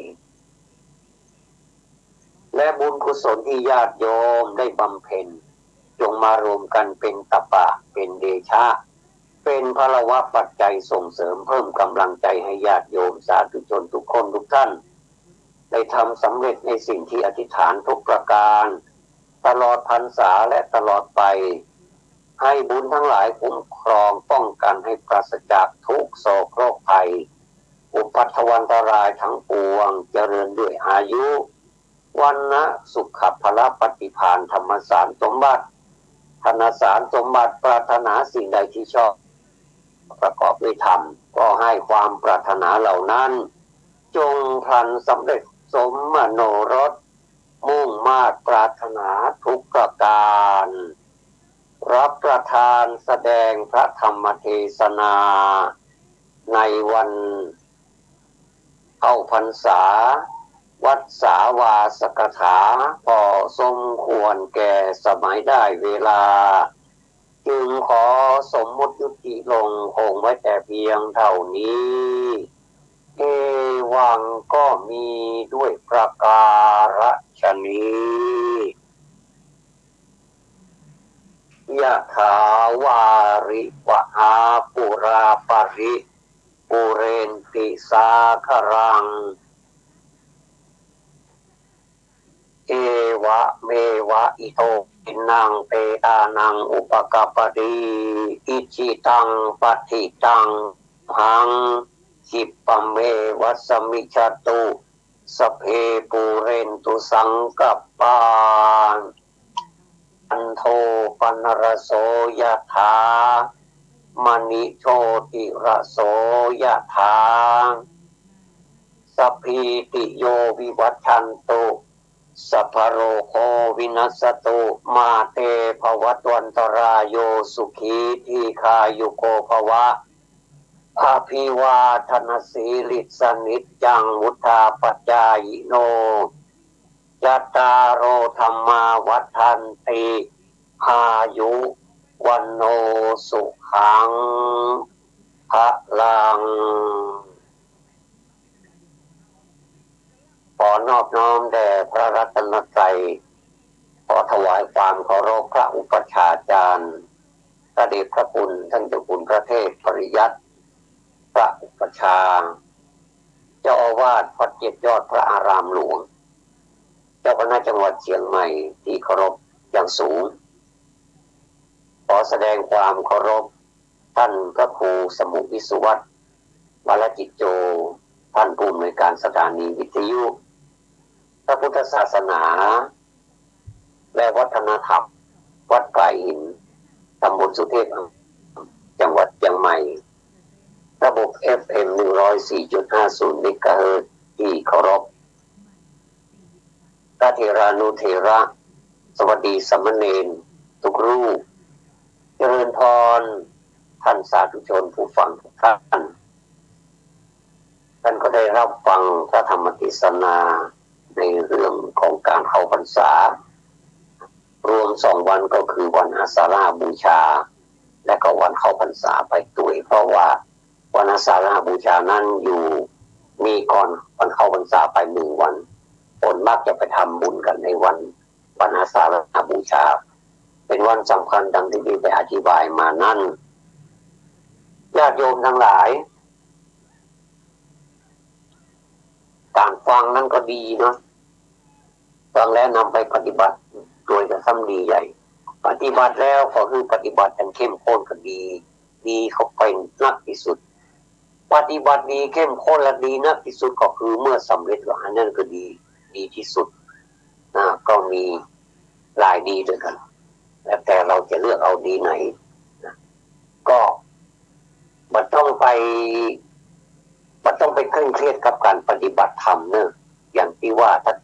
และบุญกุศลที่ญาติโยมได้บำเพ็ญจงมารวมกันเป็นตปะเป็นเดชะเป็นพลวะปัจจัยส่งเสริมเพิ่มกำลังใจให้ญาติโยมสาธุชนทุกคนทุกท่านได้ทำสำเร็จในสิ่งที่อธิษฐานทุกประการตลอดพรรษาและตลอดไปให้บุญทั้งหลายคุ้มครองป้องกันให้ปราศจากทุกโศกโรคภัยอุปัฏฐวันตรายทั้งปวงเจริญด้วยอายุวันนะสุขภละปฏิภาณธรรมสารสมบัติธนสารสมบัติปรารถนาสิ่งใดที่ชอบประกอบด้วยธรรมก็ให้ความปรารถนาเหล่านั้น จงพลันสำเร็จสมมโนรสมุ่งมาตรปรารถนาทุกประการรับประทานแสดงพระธรรมเทศนาในวันเข้าพรรษาวัดสาวาสกถาพอสมควรแก่สมัยได้เวลาจึงขอสมมุติยุติลงคงไว้แต่เพียงเท่านี้เอวังก็มีด้วยประการฉะนี้ยะถาวาริวหาปุราปริปุเรนติสาครังเอวะเมวะอิโตปินังเปตานังอุปกปปติอิจิตังปฏิตังหังคิปะเมวัสมิจตุสพเพปูเรนตุสังกปปาอันโทปนรโสยถามณิโชติระโสยถาสัพพิติโยวิวัชชันตุสัพพโรโควินัสตุมาเตภวัตวันตรายโยสุขีทีคายุโกภวะอาภิวาทนาสีลิสนิจจังมุทธาปัจจายโนยัตตาโรธรรมาวัฏันติอายุวันโนสุขังภะลังขอนอบน้อมแด่พระรัตนตรัยขอถวายความเคารพพระอุปัชฌาจารย์พระเดชพระคุณท่านเจ้าคุณพระเทพปริยัติพระอุปัชฌาย์เจ้าอาวาสวัดเจ็ดยอดพระอารามหลวงเจ้าคณะจังหวัดเชียงใหม่ที่เคารพอย่างสูงขอแสดงความเคารพท่านพระครูสมุวิสุวัฒน์วรจิตโจท่านผู้อำนวยการสถานีวิทยุพระพุทธศาสนาและวัฒนธรรมวัดไกลหินตำบลสุเทพจังหวัดเชียงใหม่ระบบ FM 104.50 เมกะเฮิรตซ์ที่เคารพพระเถรานุเถระสวัสดีสามเณรทุกรูปเจริญพรท่านสาธุชนผู้ฟังทุกท่านท่านก็ได้รับฟังพระธรรมเทศนาในเรื่องของการเข้าพรรษารวม2 วันก็คือวันอาสาฬหบูชาและก็วันเข้าพรรษาไปด้วยเพราะว่าวันอาสาฬหบูชานั้นอยู่มีก่อนวันเข้าพรรษาไป1 วันคนมักจะไปทำบุญกันในวันอาสาฬหบูชาเป็นวันสำคัญดังที่ได้อธิบายมานั้นญาติโยมทั้งหลายการฟังนั้นก็ดีเนาะฟังแล้วนำไปปฏิบัติโดยจะทำดีใหญ่ปฏิบัติแล้วก็คือปฏิบัติกันเข้มข้นก็ดีเข้าไปนักที่สุดปฏิบัติดีเข้มข้นและดีนักที่สุดก็คือเมื่อสำเร็จแล้วอันนั้นก็ดีที่สุดก็มีหลายดีด้วยกันแล้วแต่เราจะเลือกเอาดีไหนก็มันต้องไปเคร่งเครียดกับการปฏิบัติธรรมเนอะอย่างที่ว่าถ้า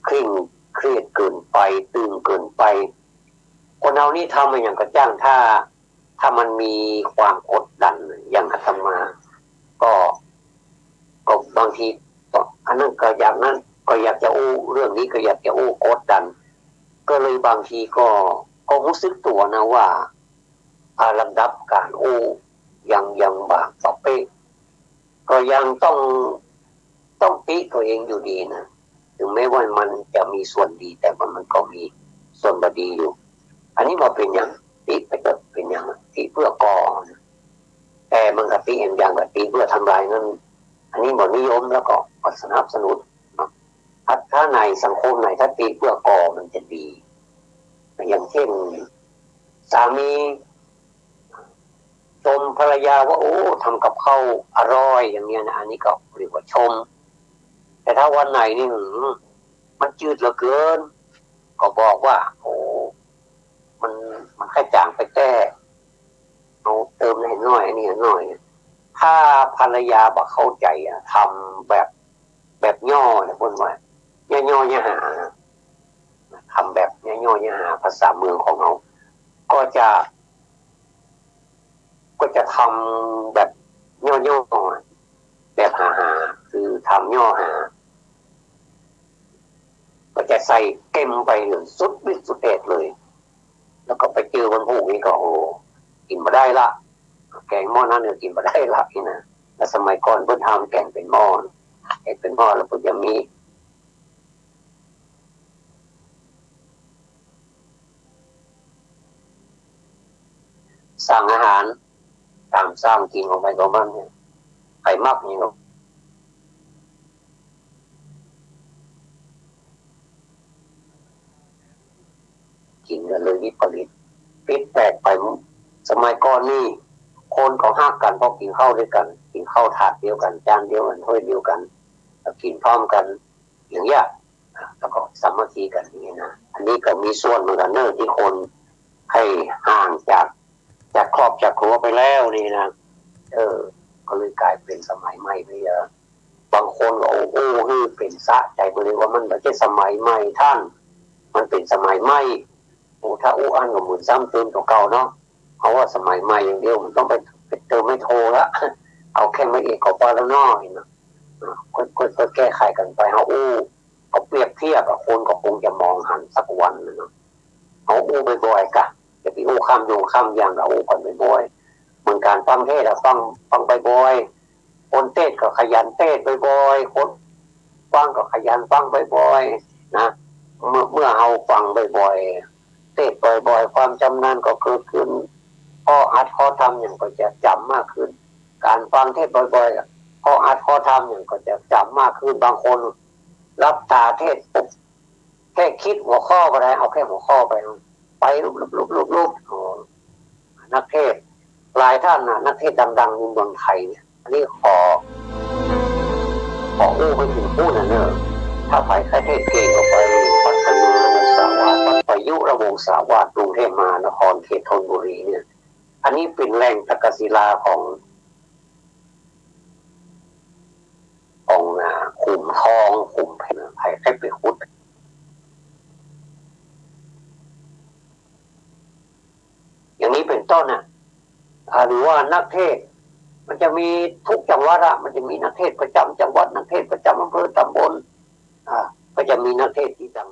เคร่งเครียดเกินไปตึงเกินไปคนเอานี่ทำมาอย่างกระจ้างถ้ามันมีความกดดันอย่างอาตมาก็บางทีอันนั้นก็อย่างนั้นก็อยากจะอู้เรื่องนี้ก็อยากจะอู้กดดันก็เลยบางทีก็รู้สึกตัวนะว่าลำดับการอู้ยังบางต่อไปก็ยังต้องติตัวเองอยู่ดีนะถึงแม้ว่ามันจะมีส่วนดีแต่มันก็มีส่วนบดีอยู่อันนี้มาเป็นอย่างติไปก็เป็นอย่างติเพื่อก่อแต่มันก็ติอย่างแบบติเพื่อทำลายนั้นอันนี้บอกนิยมแล้วก็สนับสนุนถ้าในสังคมไหนถ้าติเพื่อก่อมันจะดีอย่างเช่นสามีชมภรรยาว่าโอ้ทำกับข้าวอร่อยอย่างเงี้ยนะอันนี้ก็เรียกว่าชมแต่ถ้าวันไหนนี่มันจืดเหลือเกินก็บอกว่าโอ้มันแค่จางไปแก้เอาเติมให้หน่อยนี่หน่อยถ้าภรรยาบอกเข้าใจทำแบบ แบบย่อเนี่ยพูดว่าย่อย่อย่อหาทำแบบย่อย่อย่อหาภาษาเมืองของเราก็จะทำแบบย่อๆแบบหาคือทำย่อหาก็จะใส่เต็มไปหนึ่งสุดวิสุดเด็ดเลยแล้วก็ไปเจอวันพรุ่งนี้ก็โอ้กินมาได้ละแกงหม้อนั้นเนี่ยกินมาได้ละนี่นะแล้วสมัยก่อนเพิ่นทำแกงเป็นหม้อแกงเป็นหม้อแล้วเพิ่นจะมีสั่งอาหารตามสร้างกินของไปของมันเนี่ยไข่มักนี่เนาะกินกันเลยวิปริตปิดแปลกไปสมัยก่อนนี่คนเขาหักกันเพราะกินข้าวด้วยกันกินข้าวถาดเดียวกันจานเดียวกันถ้วยเดียวกันแล้วกินพร้อมกันอย่างเงี้ยแล้วก็สามัคคีกันอย่างนี้นะอันนี้ก็มีส่วนเหมือนกันเนอะที่คนให้ห่างจากครอบจากครัวไปแล้วนี่นะก็เลยกลายเป็นสมัยใหม่ไปเยอะบางคนก็โอ้ฮือเป็นสะใจไปเลยว่ามันไม่ใช่สมัยใหม่ท่านมันเป็นสมัยใหม่โอ้ถ้าอันก็เหมือนซ้ำเติมเก่าๆเนาะเพราะว่าสมัยใหม่อย่างเดียวมันต้องไปเติมไม่โทรละเอาแค่ไม่เอกก็พอแล้วเนาะนะก็แก้ไขกันไปเอาเปรียบเทียบกับคนก็คงจะมองหันสักวันนะเนาะเอาบ่อยๆกะจะไปข้ามอย่างเราก่อนบ่อยๆเหมือนการฟังเทศน์ฟังบ่อยๆคนเทศก็ขยันเทศบ่อยๆคนฟังก็ขยันฟังบ่อยๆนะเมื่อเอาฟังบ่อยๆเทศบ่อยๆความจำนานก็เกิดขึ้นพออัดพอทำอย่างก็จะจำมากขึ้นการฟังเทศบ่อยๆพออัดพอทำอย่างก็จะจำมากขึ้นบางคนรับตาเทศปุ๊บแค่คิดหัวข้อก็ได้เอาแค่หัวข้อไปลุบนักเทศหลายท่านนะนักเทศดังๆในเมืองไทยเนี่ยอันนี้ขอไปถึงผู้นะเนอะถ้าไปแค่เทศเก่งก็ไปวัดพยุระวงศาวาสวัดพยุระวงศาวาสกรุงเทพมหานครเขตธนบุรีเนี่ยอันนี้เป็นแหล่งตะกศิลาของขุมทองขุมเพชรให้ไปขุดอย่างนี้เป็นต้นน่ะหรือว่านักเทศมันจะมีทุกจังหวัดมันจะมีนักเทศประจำจังหวัดนักเทศประจำอำเภอตำบลก็จะมีนักเทศที่ดัง